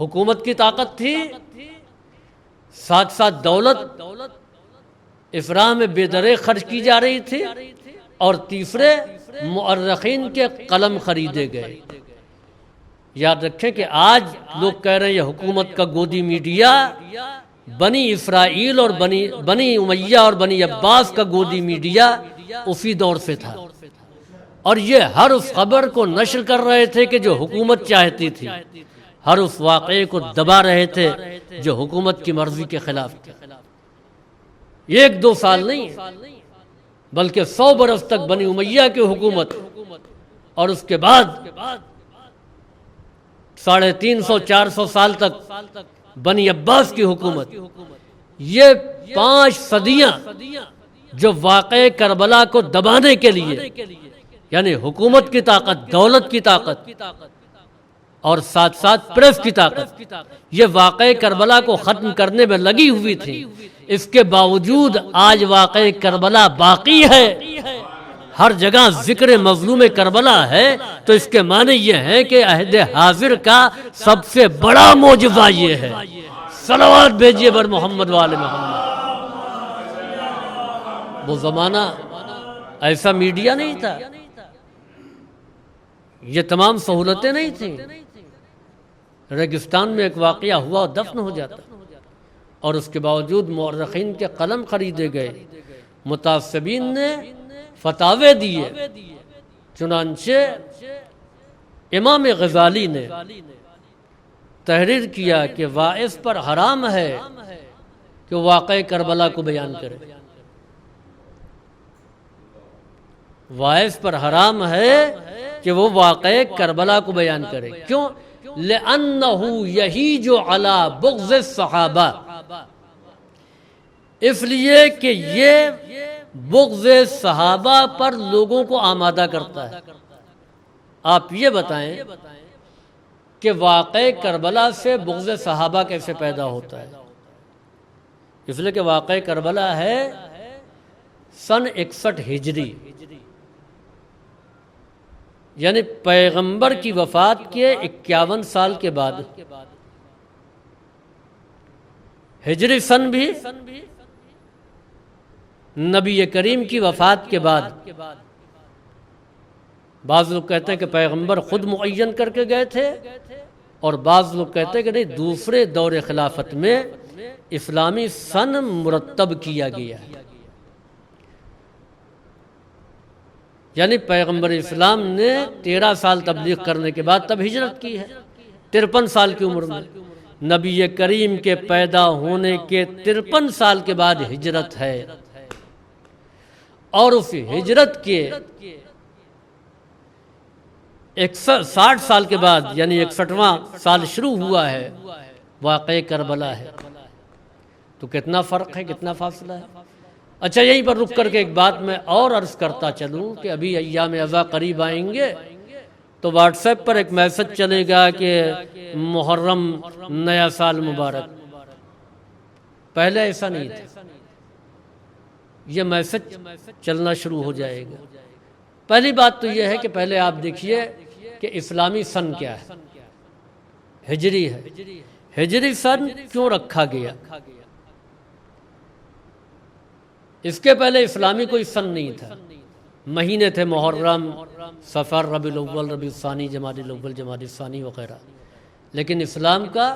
حکومت کی طاقت تھی، ساتھ ساتھ دولت اس راہ میں بے درے خرچ کی جا رہی تھی، اور تیسرے مؤرخین کے قلم خریدے گئے۔ یاد رکھیں کہ آج لوگ کہہ رہے ہیں یہ حکومت کا گودی میڈیا بنی اسرائیل اور بنی امیہ اور بنی عباس کا گودی میڈیا اسی دور سے تھا، اور یہ ہر اس خبر کو نشر کر رہے تھے کہ جو حکومت چاہتی تھی، ہر اس واقعے کو دبا رہے تھے جو حکومت کی مرضی کے خلاف تھا۔ ایک دو سال نہیں بلکہ 100 برس تک بنی امیہ کی حکومت، اور اس کے بعد 350-400 سال تک بنی عباس کی حکومت۔ یہ 5 صدیاں جو واقع کربلا کو دبانے کے لیے، یعنی حکومت کی طاقت، دولت کی طاقت اور ساتھ ساتھ پریس کی طاقت، یہ واقع کربلا کو ختم کرنے میں لگی ہوئی تھی۔ اس کے باوجود آج واقع کربلا باقی ہے، ہر جگہ ذکر مظلوم کربلا ہے، تو اس کے معنی یہ ہے کہ عہد حاضر کا سب سے بڑا معجزہ یہ ہے، صلوات بھیجیے بر محمد والے محمد۔ وہ زمانہ ایسا میڈیا نہیں تھا، یہ تمام سہولتیں نہیں تھیں۔ ریگستان میں ایک واقعہ ہوا اور دفن ہو جاتا، اور اس کے باوجود مورخین کے قلم خریدے گئے، متعصبین نے فتاوے دیے، چنانچہ امام غزالی نے تحریر کیا کہ واعظ پر حرام ہے کہ واقعہ کربلا کو بیان کرے۔ واعظ پر حرام ہے کہ وہ واقعہ کربلا کو بیان کرے۔ کیوں؟ لِأَنَّهُ يَهِيجُ عَلَى بُغْضِ الصَّحَابَہ، اس لیے کہ یہ بغض صحابہ پر لوگوں کو آمادہ کرتا ہے۔ آپ یہ بتائیں کہ واقعہ کربلا سے بغض صحابہ کیسے پیدا ہوتا ہے؟ اس لیے کہ واقعہ کربلا ہے سن 61 ہجری، یعنی پیغمبر کی وفات کے 51 سال کے بعد، ہجری سن بھی نبی کریم کی وفات کے بعد۔ بعض لوگ کہتے ہیں کہ پیغمبر خود معین کر کے گئے تھے، اور بعض لوگ کہتے ہیں کہ نہیں، دوسرے دور خلافت میں اسلامی سن مرتب کیا گیا ہے، یعنی پیغمبر اسلام نے 13 سال تبلیغ کرنے کے بعد تب ہجرت کی ہے، 53 سال کی عمر میں۔ نبی کریم کے پیدا ہونے کے 53 سال کے بعد ہجرت ہے، اور اس ہجرت کے 60 سال کے بعد، یعنی 61واں سال شروع ہوا ہے، واقعہ کربلا ہے۔ تو کتنا فرق ہے، کتنا فاصلہ ہے۔ اچھا، یہیں پر رک کر کے ایک بات میں اور عرض کرتا چلوں کہ ابھی ایام اذا قریب آئیں گے تو واٹس ایپ پر ایک میسج چلے گا کہ محرم نیا سال مبارک۔ پہلے ایسا نہیں تھا، یہ میسج چلنا شروع ہو جائے گا۔ پہلی بات تو یہ ہے کہ پہلے آپ دیکھیے کہ اسلامی سن کیا ہے، ہجری ہے۔ ہجری سن کیوں رکھا گیا؟ اس کے پہلے اسلامی کوئی سن نہیں تھا، مہینے تھے محرم، صفر، ربیع الاول، ربیع الثانی، جمادی الاول، جمادی الثانی وغیرہ، لیکن اسلام کا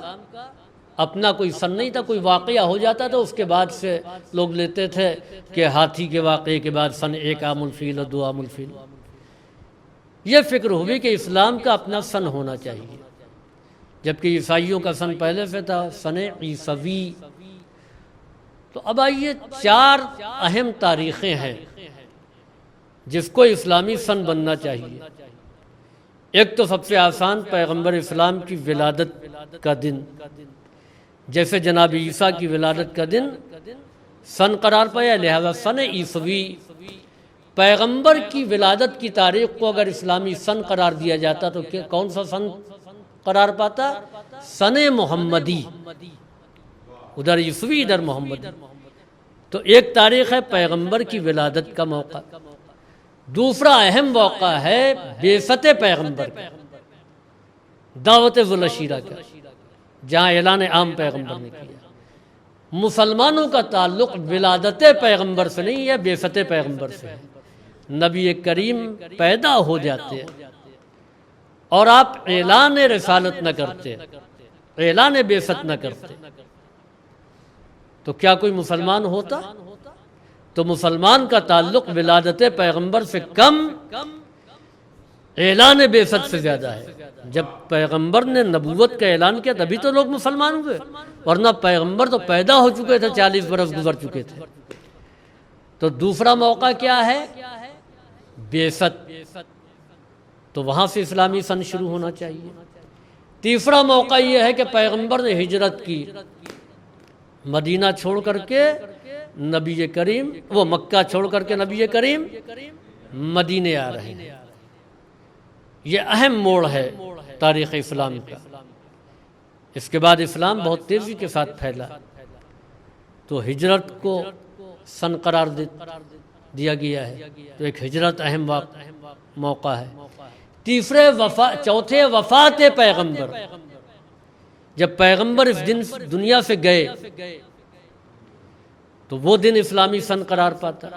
اپنا کوئی سن نہیں تھا۔ کوئی واقعہ ہو جاتا تو اس کے بعد سے لوگ لیتے تھے کہ ہاتھی کے واقعے کے بعد سن 1 عام الفیل اور 2 عام الفیل۔ یہ فکر ہوئی کہ اسلام کا اپنا سن ہونا چاہیے، جبکہ عیسائیوں کا سن پہلے سے تھا، سن عیسوی۔ تو اب آئیے 4 اہم تاریخیں ہیں جس کو اسلامی سن بننا چاہیے۔ ایک تو سب سے آسان، پیغمبر اسلام کی ولادت کا دن، جیسے جناب عیسیٰ کی ولادت کا دن سن قرار پایا، لہذا سن عیسوی۔ پیغمبر کی ولادت کی تاریخ کو اگر اسلامی سن قرار دیا جاتا تو کون سا سن قرار پاتا؟ سن محمدی، ادھر عیسوی ادھر محمدی۔ تو ایک تاریخ ہے پیغمبر کی ولادت کا موقع، دوسرا اہم موقع ہے بعثت پیغمبر کا، دعوت ذوالعشیرہ کا، جہاں اعلان عام پیغمبر نے کیا۔ مسلمانوں کا تعلق ولادت پیغمبر سے نہیں ہے، بعثت پیغمبر سے ہے۔ نبی کریم پیدا ہو جاتے اور آپ اعلان رسالت نہ کرتے، اعلان بعثت نہ کرتے، تو کیا کوئی مسلمان ہوتا؟ تو مسلمان کا تعلق ولادت پیغمبر سے کم، اعلان بعثت سے زیادہ ہے۔ جب پیغمبر نے نبوت کا اعلان کیا تبھی تو لوگ مسلمان ہوئے، ورنہ پیغمبر تو پیدا ہو چکے تھے، 40 برس گزر چکے تھے۔ تو دوسرا موقع کیا ہے؟ بعثت، تو وہاں سے اسلامی سن شروع ہونا چاہیے۔ تیسرا موقع یہ ہے کہ پیغمبر نے ہجرت کی، مدینہ چھوڑ کر کے نبی کریم، وہ مکہ چھوڑ کر کے نبی کریم مدینے آ رہے ہیں۔ یہ اہم موڑ ہے تاریخ اسلام کا۔ اس کے بعد اسلام بہت تیزی کے ساتھ پھیلا، تو ہجرت کو سن قرار دیا گیا ہے، تو ایک ہجرت اہم موقع ہے۔ چوتھے وفات پیغمبر، جب پیغمبر اس دن دنیا سے گئے تو وہ دن اسلامی سن قرار پاتا۔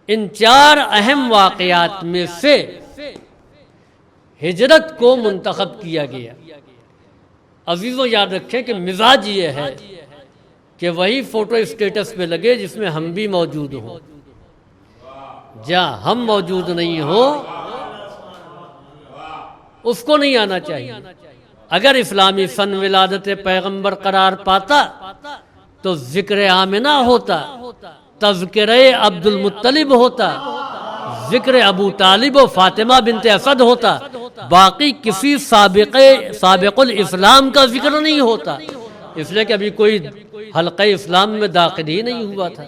ان 4 اہم واقعات میں سے ہجرت کو منتخب کیا گیا۔ عزیزوں یاد رکھیں کہ مزاج یہ ہے کہ وہی فوٹو اسٹیٹس پہ لگے جس میں ہم بھی موجود ہوں، جہاں ہم موجود نہیں ہوں اس کو نہیں آنا چاہیے۔ اگر اسلامی سن ولادت پیغمبر قرار پاتا تو ذکر آمنہ ہوتا، تذکرہ عبد المطلب ہوتا، ذکر ابو طالب و فاطمہ بنت اسد ہوتا، باقی کسی سابق الاسلام کا ذکر نہیں ہوتا، اس لیے کہ ابھی کوئی حلقہ اسلام میں داخل ہی نہیں ہوا تھا۔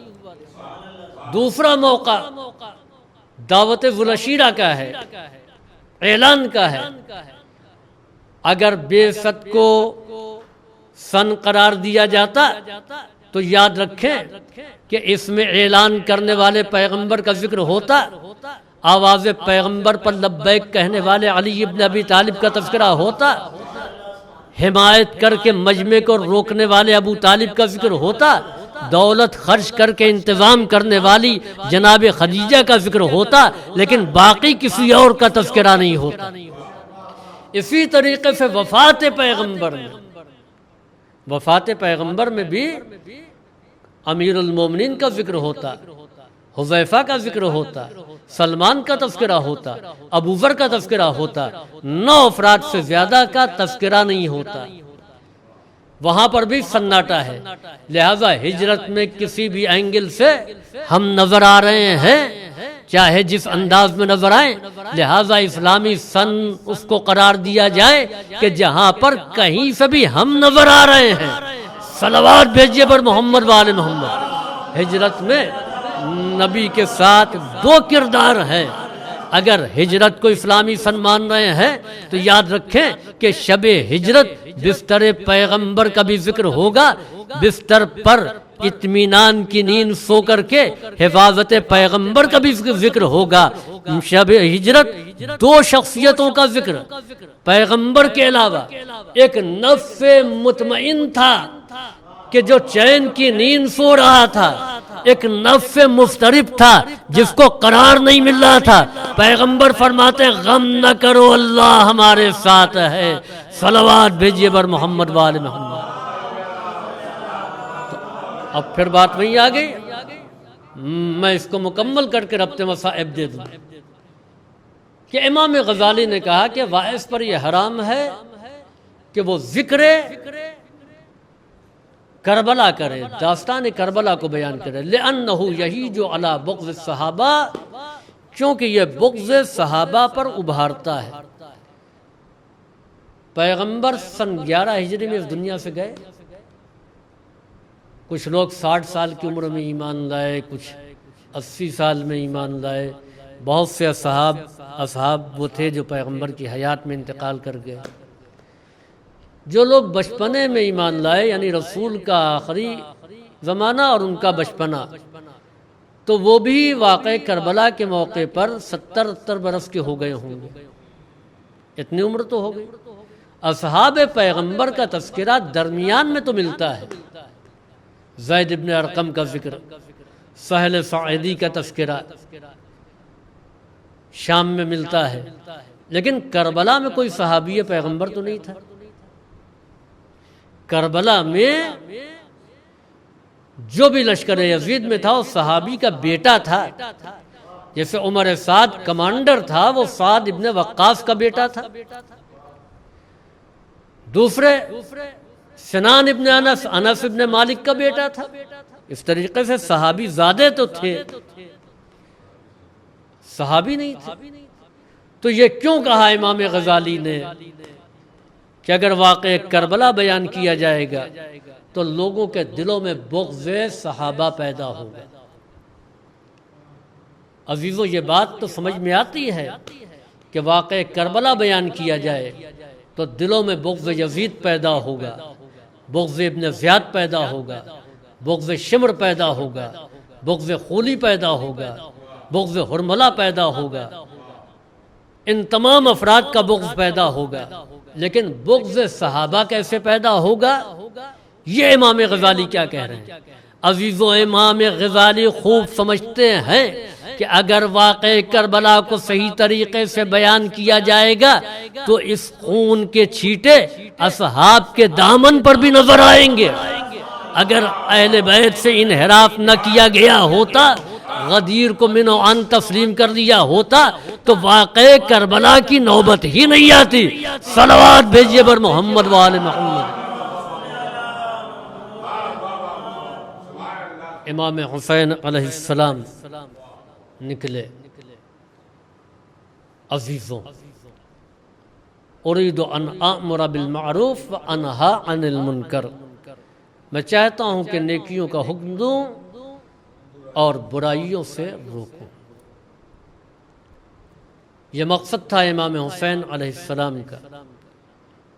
دوسرا موقع دعوت ذوالعشیرہ کا ہے، اعلان کا ہے۔ اگر بعثت کو سن قرار دیا جاتا تو یاد رکھیں کہ اس میں اعلان کرنے والے پیغمبر کا ذکر ہوتا، آواز پیغمبر پر لبیک کہنے والے علی ابن ابی طالب کا تذکرہ ہوتا، حمایت کر کے مجمع کو روکنے والے ابو طالب کا ذکر ہوتا، دولت خرچ کر کے انتظام کرنے والی جناب خدیجہ کا ذکر ہوتا، لیکن باقی کسی اور کا تذکرہ نہیں ہوتا۔ اسی طریقے سے وفات پیغمبر میں بھی امیر المومنین کا ذکر ہوتا، حذیفہ کا ذکر ہوتا، سلمان کا تذکرہ ہوتا، ابو ذر کا تذکرہ ہوتا، 9 افراد سے زیادہ کا تذکرہ نہیں ہوتا۔ وہاں پر بھی سناٹا ہے۔ لہذا ہجرت میں کسی بھی اینگل سے ہم نظر آ رہے ہیں، چاہے جس انداز میں نظر آئیں، لہذا اسلامی سن اس کو قرار دیا جائے کہ جہاں پر کہیں سے بھی ہم نظر آ رہے ہیں، صلوات بھیجیے پر محمد وآل محمد۔ ہجرت میں نبی کے ساتھ 2 کردار ہیں۔ اگر ہجرت کو اسلامی سن مان رہے ہیں تو یاد رکھیں کہ شب ہجرت بستر پیغمبر کا بھی ذکر ہوگا، بستر پر اطمینان کی نیند سو کر کے حفاظت پیغمبر کا بھی ذکر ہوگا۔ شب ہجرت 2 شخصیتوں کا ذکر، پیغمبر کے علاوہ ایک نفس مطمئن تھا کہ جو چین کی نیند سو رہا تھا، ایک نفس مضطرب تھا جس کو قرار نہیں مل رہا تھا۔ پیغمبر فرماتے ہیں غم نہ کرو، اللہ ہمارے ساتھ ہے، صلوات بھیجیے بر محمد وآل محمد۔ اب پھر بات وہیں آ گئی، میں اس کو مکمل کر کے ربط مصائب دے دوں کہ امام غزالی نے کہا کہ واعظ پر یہ حرام ہے کہ وہ ذکر کربلا کرے، داستان کربلا کو بیان کرے، لِأَنَّهُ يَهِيجُ عَلَى بُغْضِ الصَّحَابَہ، کیونکہ یہ بغض صحابہ پر ابھارتا ہے۔ پیغمبر سن 11 ہجری میں اس دنیا سے گئے، کچھ لوگ 60 سال کی عمر میں ایمان لائے، کچھ 80 سال میں ایمان لائے، بہت سے اصحاب وہ تھے جو پیغمبر کی حیات میں انتقال کر گئے۔ جو لوگ بچپنے میں ایمان لائے یعنی رسول کا آخری زمانہ اور ان کا بچپنا، تو وہ بھی واقع کربلا کے موقع پر 70-70 برس کے ہو گئے ہوں گے، اتنی عمر تو ہو گئی۔ اصحاب پیغمبر کا تذکرہ درمیان میں تو ملتا ہے، زید ابن ارقم کا ذکر، سہل ساعدی کا تذکرہ شام میں ملتا ہے، لیکن کربلا میں کوئی صحابی پیغمبر تو نہیں تھا۔ کربلا میں جو بھی لشکر یزید میں تھا وہ صحابی کا بیٹا تھا، جیسے عمر سعد کمانڈر تھا، وہ سعد ابن وقاص کا بیٹا تھا۔ دوسرے سنان ابن انس ابن مالک کا بیٹا تھا۔ اس طریقے سے صحابی زیادہ تو تھے، صحابی نہیں تھے۔ تو یہ کیوں کہا امام غزالی نے کہ اگر واقع کربلا بیان کیا جائے گا تو لوگوں کے دلوں میں بغض صحابہ پیدا ہوگا۔ عزیزو یہ بات تو سمجھ میں آتی ہے کہ واقع کربلا بیان کیا جائے تو دلوں میں بغض یزید پیدا ہوگا، بغض ابن زیاد پیدا ہوگا، بغض شمر پیدا ہوگا، بغض خولی پیدا ہوگا، بغض حرملہ پیدا ہوگا۔ ان تمام افراد کا بغض پیدا ہوگا، لیکن بغض صحابہ کیسے پیدا ہوگا؟ یہ امام غزالی کیا کہہ رہے ہیں؟ عزیزو، امام غزالی خوب سمجھتے ہیں کہ اگر واقع کربلا کو صحیح طریقے سے بیان کیا جائے گا تو اس خون کے چھینٹے اصحاب کے دامن پر بھی نظر آئیں گے۔ اگر اہل بیت سے انحراف نہ کیا گیا ہوتا، غدیر کو من و عن تسلیم کر دیا ہوتا، تو واقع کربلا کی نوبت ہی نہیں آتی۔ صلوات بھیجیے بر محمد و آل محمد۔ امام حسین علیہ السلام نکلے، عزیزوں، اريد ان آمر بالمعروف وانہا عن المنکر، میں چاہتا ہوں کہ نیکیوں کا حکم دوں اور برائیوں سے روکوں۔ یہ مقصد تھا امام حسین علیہ السلام کا۔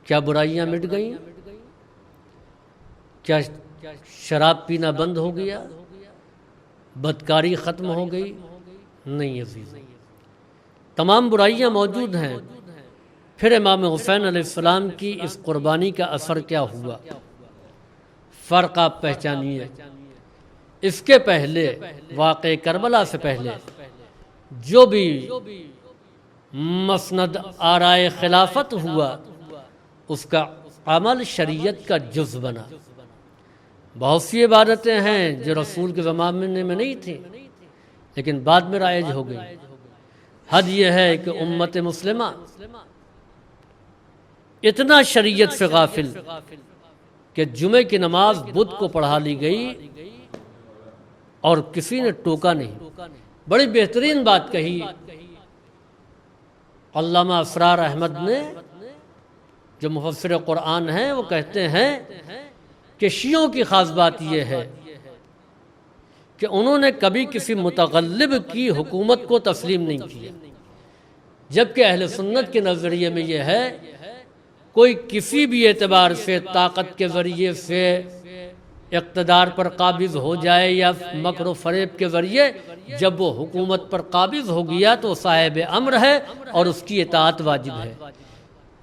کیا برائیاں مٹ گئیں؟ کیا شراب پینا بند ہو گیا؟ بدکاری ختم ہو گئی؟ نہیں عزیز، تمام برائیاں موجود ہیں۔ پھر امام حسین علیہ السلام کی اس قربانی کا اثر کیا ہوا؟ فرق آپ پہچانیے۔ اس کے پہلے، واقع کربلا سے پہلے، جو بھی مسند آرائے خلافت ہوا، اس کا عمل شریعت کا جز بنا۔ بہت سی عبادتیں ہیں جو رسول کے زمانے میں نہیں تھیں لیکن بعد میں رائج ہو گئی۔ حد یہ ہے کہ امت مسلمہ اتنا شریعت سے غافل کہ جمعے کی نماز بدھ کو پڑھا لی گئی اور کسی نے ٹوکا نہیں۔ بڑی بہترین بات کہی علامہ اسرار احمد نے، جو مفسر قرآن ہیں، وہ کہتے ہیں کہ شیعوں کی خاص بات یہ ہے کہ انہوں نے کبھی کسی متغلب کی حکومت کو تسلیم نہیں کیا، جبکہ اہل سنت کے نظریے میں یہ ہے کوئی کسی بھی اعتبار سے طاقت کے ذریعے سے اقتدار پر قابض ہو جائے یا مکر و فریب کے ذریعے، جب وہ حکومت پر قابض ہو گیا تو صاحب امر ہے اور اس کی اطاعت واجب ہے۔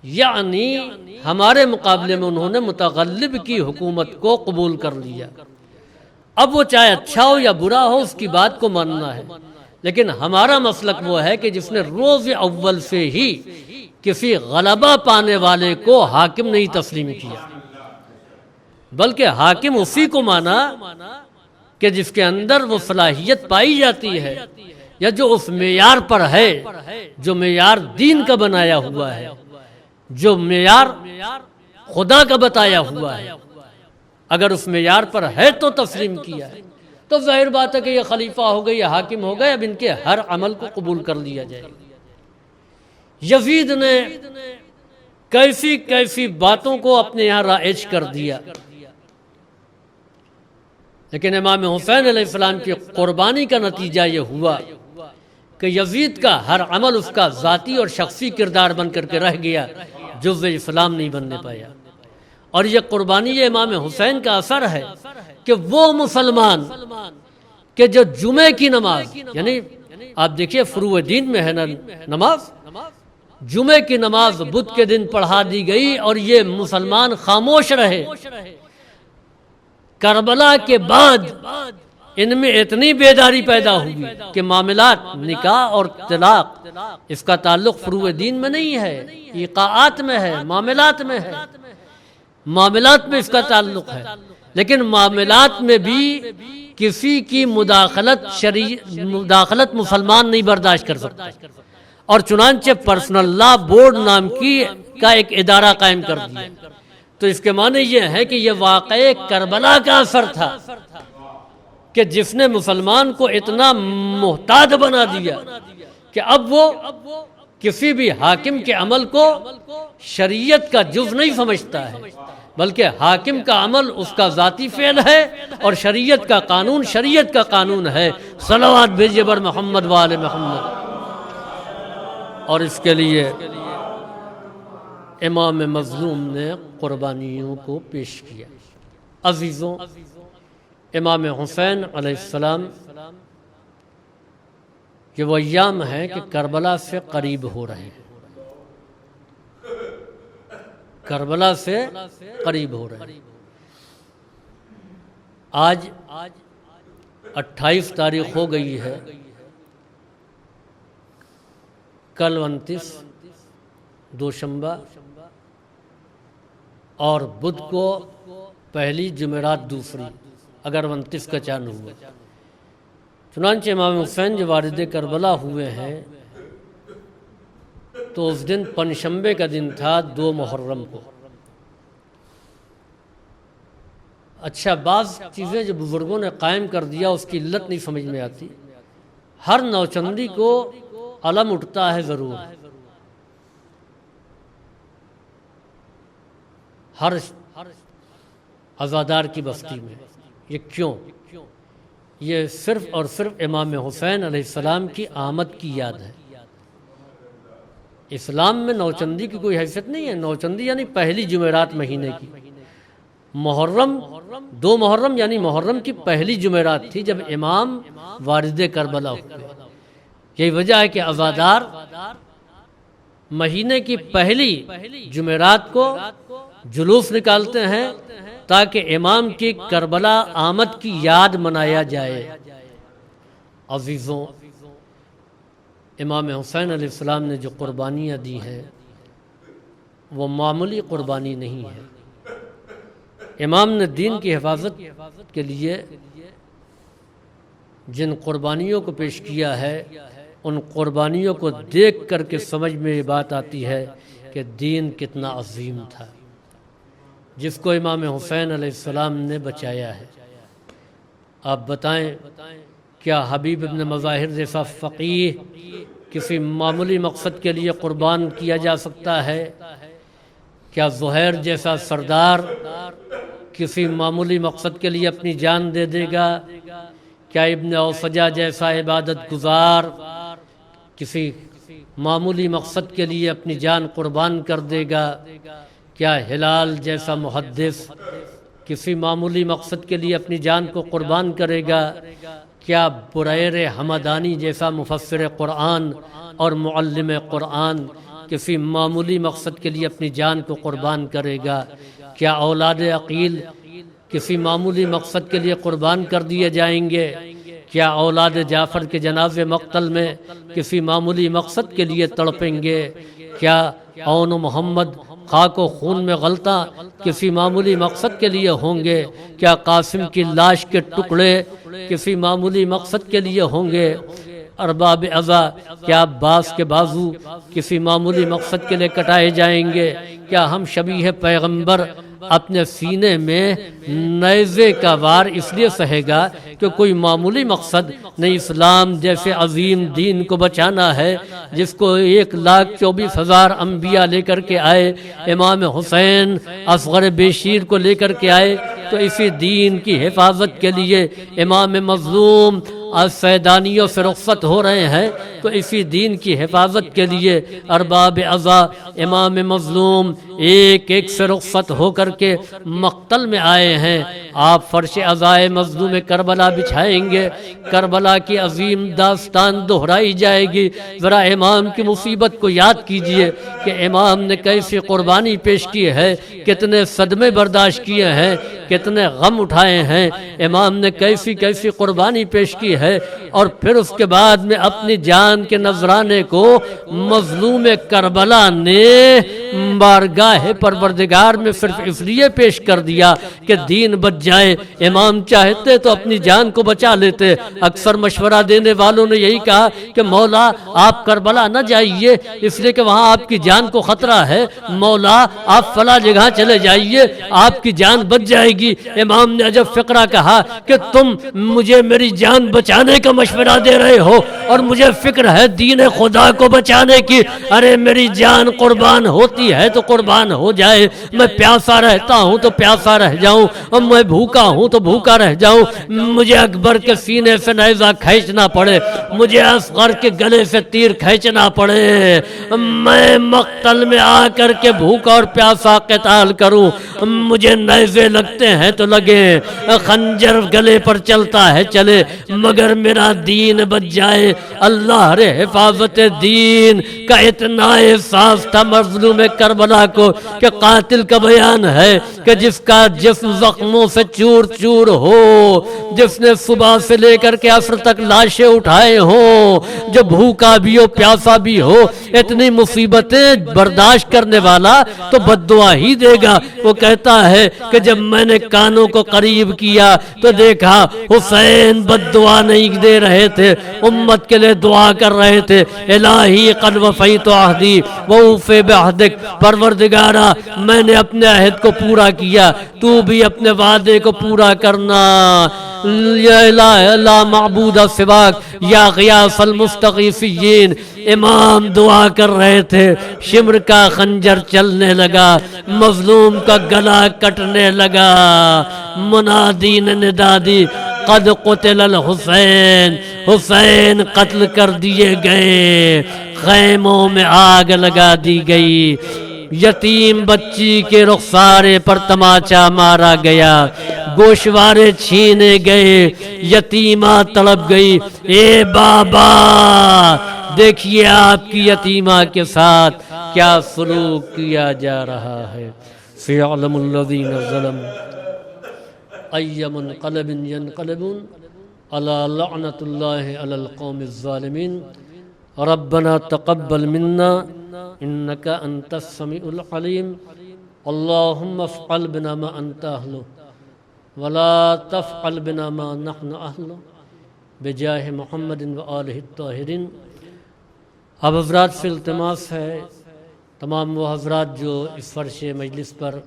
یعنی ہمارے مقابلے میں انہوں نے متغلب کی حکومت کو قبول کر لیا۔ اب وہ چاہے اچھا ہو یا برا ہو، اس کی بات کو ماننا ہے، لیکن ہمارا مسلک وہ ہے کہ جس نے روز اول سے ہی کسی غلبہ پانے والے کو حاکم نہیں تسلیم کیا، بلکہ حاکم اسی کو مانا کہ جس کے اندر وہ صلاحیت پائی جاتی ہے یا جو اس معیار پر ہے، جو معیار دین کا بنایا ہوا ہے، جو معیار خدا کا بتایا ہوا ہے۔ اگر اس معیار پر ہے تو تسلیم کیا ہے، تو ظاہر بات ہے کہ یہ خلیفہ ہو گئے، یہ حاکم ہو گئے، اب ان کے ہر عمل کو قبول کر لیا جائے۔ یزید نے کیسی کیسی باتوں کو اپنے یہاں رائج کر دیا، لیکن امام حسین علیہ السلام کی قربانی کا نتیجہ یہ ہوا کہ یزید کا ہر عمل اس کا ذاتی اور شخصی کردار بن کر کے رہ گیا، جزء اسلام نہیں بننے پایا۔ اور یہ قربانی یہ امام حسین کا اثر ہے کہ وہ مسلمان کہ جو جمعے کی نماز، یعنی آپ دیکھیے فروع دین میں ہے نماز، جمعے کی نماز بدھ کے دن پڑھا دی گئی اور یہ مسلمان خاموش رہے۔ کربلا کے بعد ان میں اتنی بیداری پیدا ہوئی کہ معاملات نکاح اور طلاق، اس کا تعلق فروع دین میں نہیں ہے، ایقاعات میں ہے، معاملات میں ہے، معاملات میں اس کا تعلق ہے، لیکن معاملات میں بھی کسی کی مداخلت مسلمان نہیں برداشت کر سکتا، اور چنانچہ پرسنل لا بورڈ نام کا ایک ادارہ قائم کر دیا۔ تو اس کے معنی یہ ہے کہ یہ واقع کربلا کا اثر تھا کہ جس نے مسلمان کو اتنا محتاط بنا دیا کہ اب وہ کسی بھی حاکم کے عمل کو شریعت کا جز نہیں سمجھتا ہے، بلکہ حاکم کا عمل اس کا ذاتی فعل ہے اور شریعت کا قانون ہے۔ صلوات بھیجیے بر محمد و آل محمد۔ اور اس کے لیے امام مظلوم نے قربانیوں کو پیش کیا۔ عزیزوں، امام حسین علیہ السلام یہ وہ ایام ہیں کہ کربلا سے قریب ہو رہے ہیں، کربلا سے قریب ہو رہے ہیں۔ آج 28 تاریخ ہو گئی ہے، کل 29 دوشنبہ اور بدھ کو پہلی، جمعرات دوسری، اگر 29 کا چاند ہوا۔ چنانچہ امام حسین جو والد کربلا ہوئے ہیں تو اس دن پنجشنبے کا دن تھا، 2 محرم کو۔ اچھا، بعض چیزیں جو بزرگوں نے قائم کر دیا اس کی علت نہیں سمجھ میں آتی۔ ہر نوچندی کو علم اٹھتا ہے ضرور، ہر عزادار کی بستی میں۔ یہ کیوں؟ یہ صرف اور صرف امام حسین علیہ السلام کی آمد کی یاد ہے۔ اسلام میں نوچندی کی کوئی حیثیت نہیں ہے۔ نوچندی یعنی پہلی جمعرات مہینے کی۔ محرم، 2 محرم یعنی محرم کی پہلی جمعرات تھی جب امام والد کربلا ہوئے۔ یہی وجہ ہے کہ عزادار مہینے کی پہلی جمعرات کو جلوس نکالتے ہیں تاکہ امام کی کربلا آمد کی یاد منایا جائے۔ عزیزوں، امام حسین علیہ السلام نے جو قربانیاں دی ہیں وہ معمولی قربانی نہیں ہے۔ امام نے دین کی حفاظت کے لیے جن قربانیوں کو پیش کیا ہے، ان قربانیوں کو دیکھ کر کے سمجھ میں یہ بات آتی ہے کہ دین کتنا عظیم تھا جس کو امام حسین علیہ السلام نے بچایا ہے۔ آپ بتائیں، کیا حبیب ابن مظاہر جیسا فقیہ کسی معمولی مقصد کے لیے قربان کیا جا سکتا ہے؟ کیا زہیر جیسا سردار کسی معمولی مقصد کے لیے اپنی جان دے دے گا؟ کیا ابن اوسجہ جیسا عبادت گزار کسی معمولی مقصد کے لیے اپنی جان قربان کر دے گا؟ کیا ہلال جیسا محدث کسی معمولی مقصد کے لیے اپنی جان کو قربان کرے گا؟ کیا بریر حمدانی جیسا مفسر قرآن اور معلم قرآن کسی معمولی مقصد کے لیے اپنی جان کو قربان کرے گا؟ کیا اولاد عقیل کسی معمولی مقصد کے لیے قربان کر دیے جائیں گے؟ کیا اولاد جعفر کے جنازے مقتل میں کسی معمولی مقصد کے لیے تڑپیں گے؟ کیا اون محمد خاک و خون میں غلطاں کسی معمولی مقصد کے لیے ہوں گے؟ کیا قاسم کی لاش کے ٹکڑے کسی معمولی مقصد کے لیے ہوں گے؟ ارباب عزا، کیا عباس کے بازو کسی معمولی مقصد کے لیے کٹائے جائیں گے؟ کیا ہم شبیہ پیغمبر اپنے سینے میں نیزے کا وار اس لیے سہے گا کہ کوئی معمولی مقصد نہیں، اسلام جیسے عظیم دین کو بچانا ہے جس کو 1,24,000 انبیاء لے کر کے آئے، امام حسین اصغر بیشیر کو لے کر کے آئے، تو اسی دین کی حفاظت کے لیے امام مظلوم آج سیدانیوں سے رخصت ہو رہے ہیں، تو اسی دین کی حفاظت کے لیے ارباب عزا امام مظلوم ایک ایک سے رخصت ہو کر کے مقتل میں آئے ہیں۔ آپ فرش عزائے مظلوم کربلا بچھائیں گے، کربلا کی عظیم داستان دہرائی جائے گی۔ ذرا امام کی مصیبت کو یاد کیجئے کہ امام نے کیسی قربانی پیش کی ہے، کتنے صدمے برداشت کیے ہیں، کتنے غم اٹھائے ہیں، امام نے کیسی کیسی قربانی پیش کی ہے، اور پھر اس کے بعد میں اپنی جان کے نذرانے کو مظلوم کربلا نے بارگاہ پروردگار میں صرف اس لیے پیش کر دیا کہ دین بچ جائے۔ امام چاہتے تو اپنی جان کو بچا لیتے۔ اکثر مشورہ دینے والوں نے یہی کہا کہ مولا آپ کربلا نہ جائیے اس لیے کہ وہاں آپ کی جان کو خطرہ ہے، مولا آپ فلاں جگہ چلے جائیے آپ کی جان بچ جائے گی۔ امام نے عجب فقرہ کہا کہ تم مجھے میری جان بچانے کا مشورہ دے رہے ہو اور مجھے فکر ہے دین خدا کو بچانے کی، ارے میری جان قربان ہوتی رہتی ہے تو قربان ہو جائے، میں پیاسا رہتا ہوں تو پیاسا رہ جاؤں، اور میں بھوکا ہوں تو بھوکا رہ جاؤں، مجھے اکبر کے سینے سے نیزہ کھینچنا پڑے، مجھے اصغر کے گلے سے تیر کھینچنا پڑے، میں مقتل میں آ کر کے بھوکا اور پیاسا قتال کروں، مجھے نیزے لگتے ہیں تو لگے، خنجر گلے پر چلتا ہے چلے، مگر میرا دین بچ جائے۔ اللہ رے حفاظت دین کا اتنا احساس تھا مظلوم کربلا کو کہ قاتل کا بیان ہے کہ جس کا جسم زخموں سے چور چور ہو، جس نے صبح سے لے کر کے عصر تک لاشیں اٹھائے ہوں، جو بھوکا بھی ہو پیاسا بھی ہو، اتنی مصیبتیں برداشت کرنے والا تو بد دعا ہی دے گا۔ وہ کہتا ہے کہ جب میں نے کانوں کو قریب کیا تو دیکھا حسین بد دعا نہیں دے رہے تھے، امت کے لیے دعا کر رہے تھے، الہی قد وفیت عہدی ووفی بعہدک، پروردگارا میں نے اپنے عہد کو پورا کیا، تو بھی اپنے وعدے کو پورا کرنا، یا الہ لا معبود سواک یا غیاث المستغیثین۔ امام دعا کر رہے تھے، شمر کا خنجر چلنے لگا، مظلوم کا گلا کٹنے لگا، منادی نے ندا دی قد قتل الحسین، حسین قتل کر دیے گئے، خیموں میں آگ لگا دی گئی، یتیم بچی کے رخسارے پر تماچا مارا گیا، گوشوارے چھینے گئے، یتیمہ تڑپ گئی، اے بابا دیکھیے آپ کی یتیمہ کے ساتھ کیا سلوک کیا جا رہا ہے۔ سیعلم الذین ظلموا ای منقلب ینقلبون علی لعنت اللہ علی القوم الظالمین۔ ربنا تقبل منا انک انت السمیع العلیم، اللہم افعل بنا ما انت اہلہ ولا تفعل بنا ما نحن اہلہ بجاہ محمد وآلہ الطاہرین۔ اب حضرات سے التماس ہے، تمام وہ حضرات جو اس فرش مجلس پر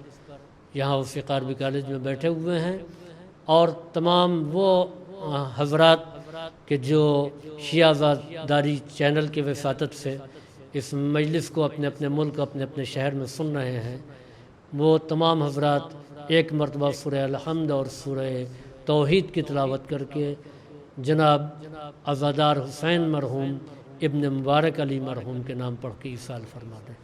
یہاں وفیق عربی کالج میں بیٹھے ہوئے ہیں، اور تمام وہ حضرات کہ جو شیعہ آزاداری چینل کی وساطت سے اس مجلس کو اپنے اپنے ملک اپنے اپنے شہر میں سن رہے ہیں، وہ تمام حضرات ایک مرتبہ سورہ الحمد اور سورہ توحید کی تلاوت کر کے جناب عزادار حسین مرحوم ابن مبارک علی مرحوم کے نام پڑھ کے ایصال فرما دیں۔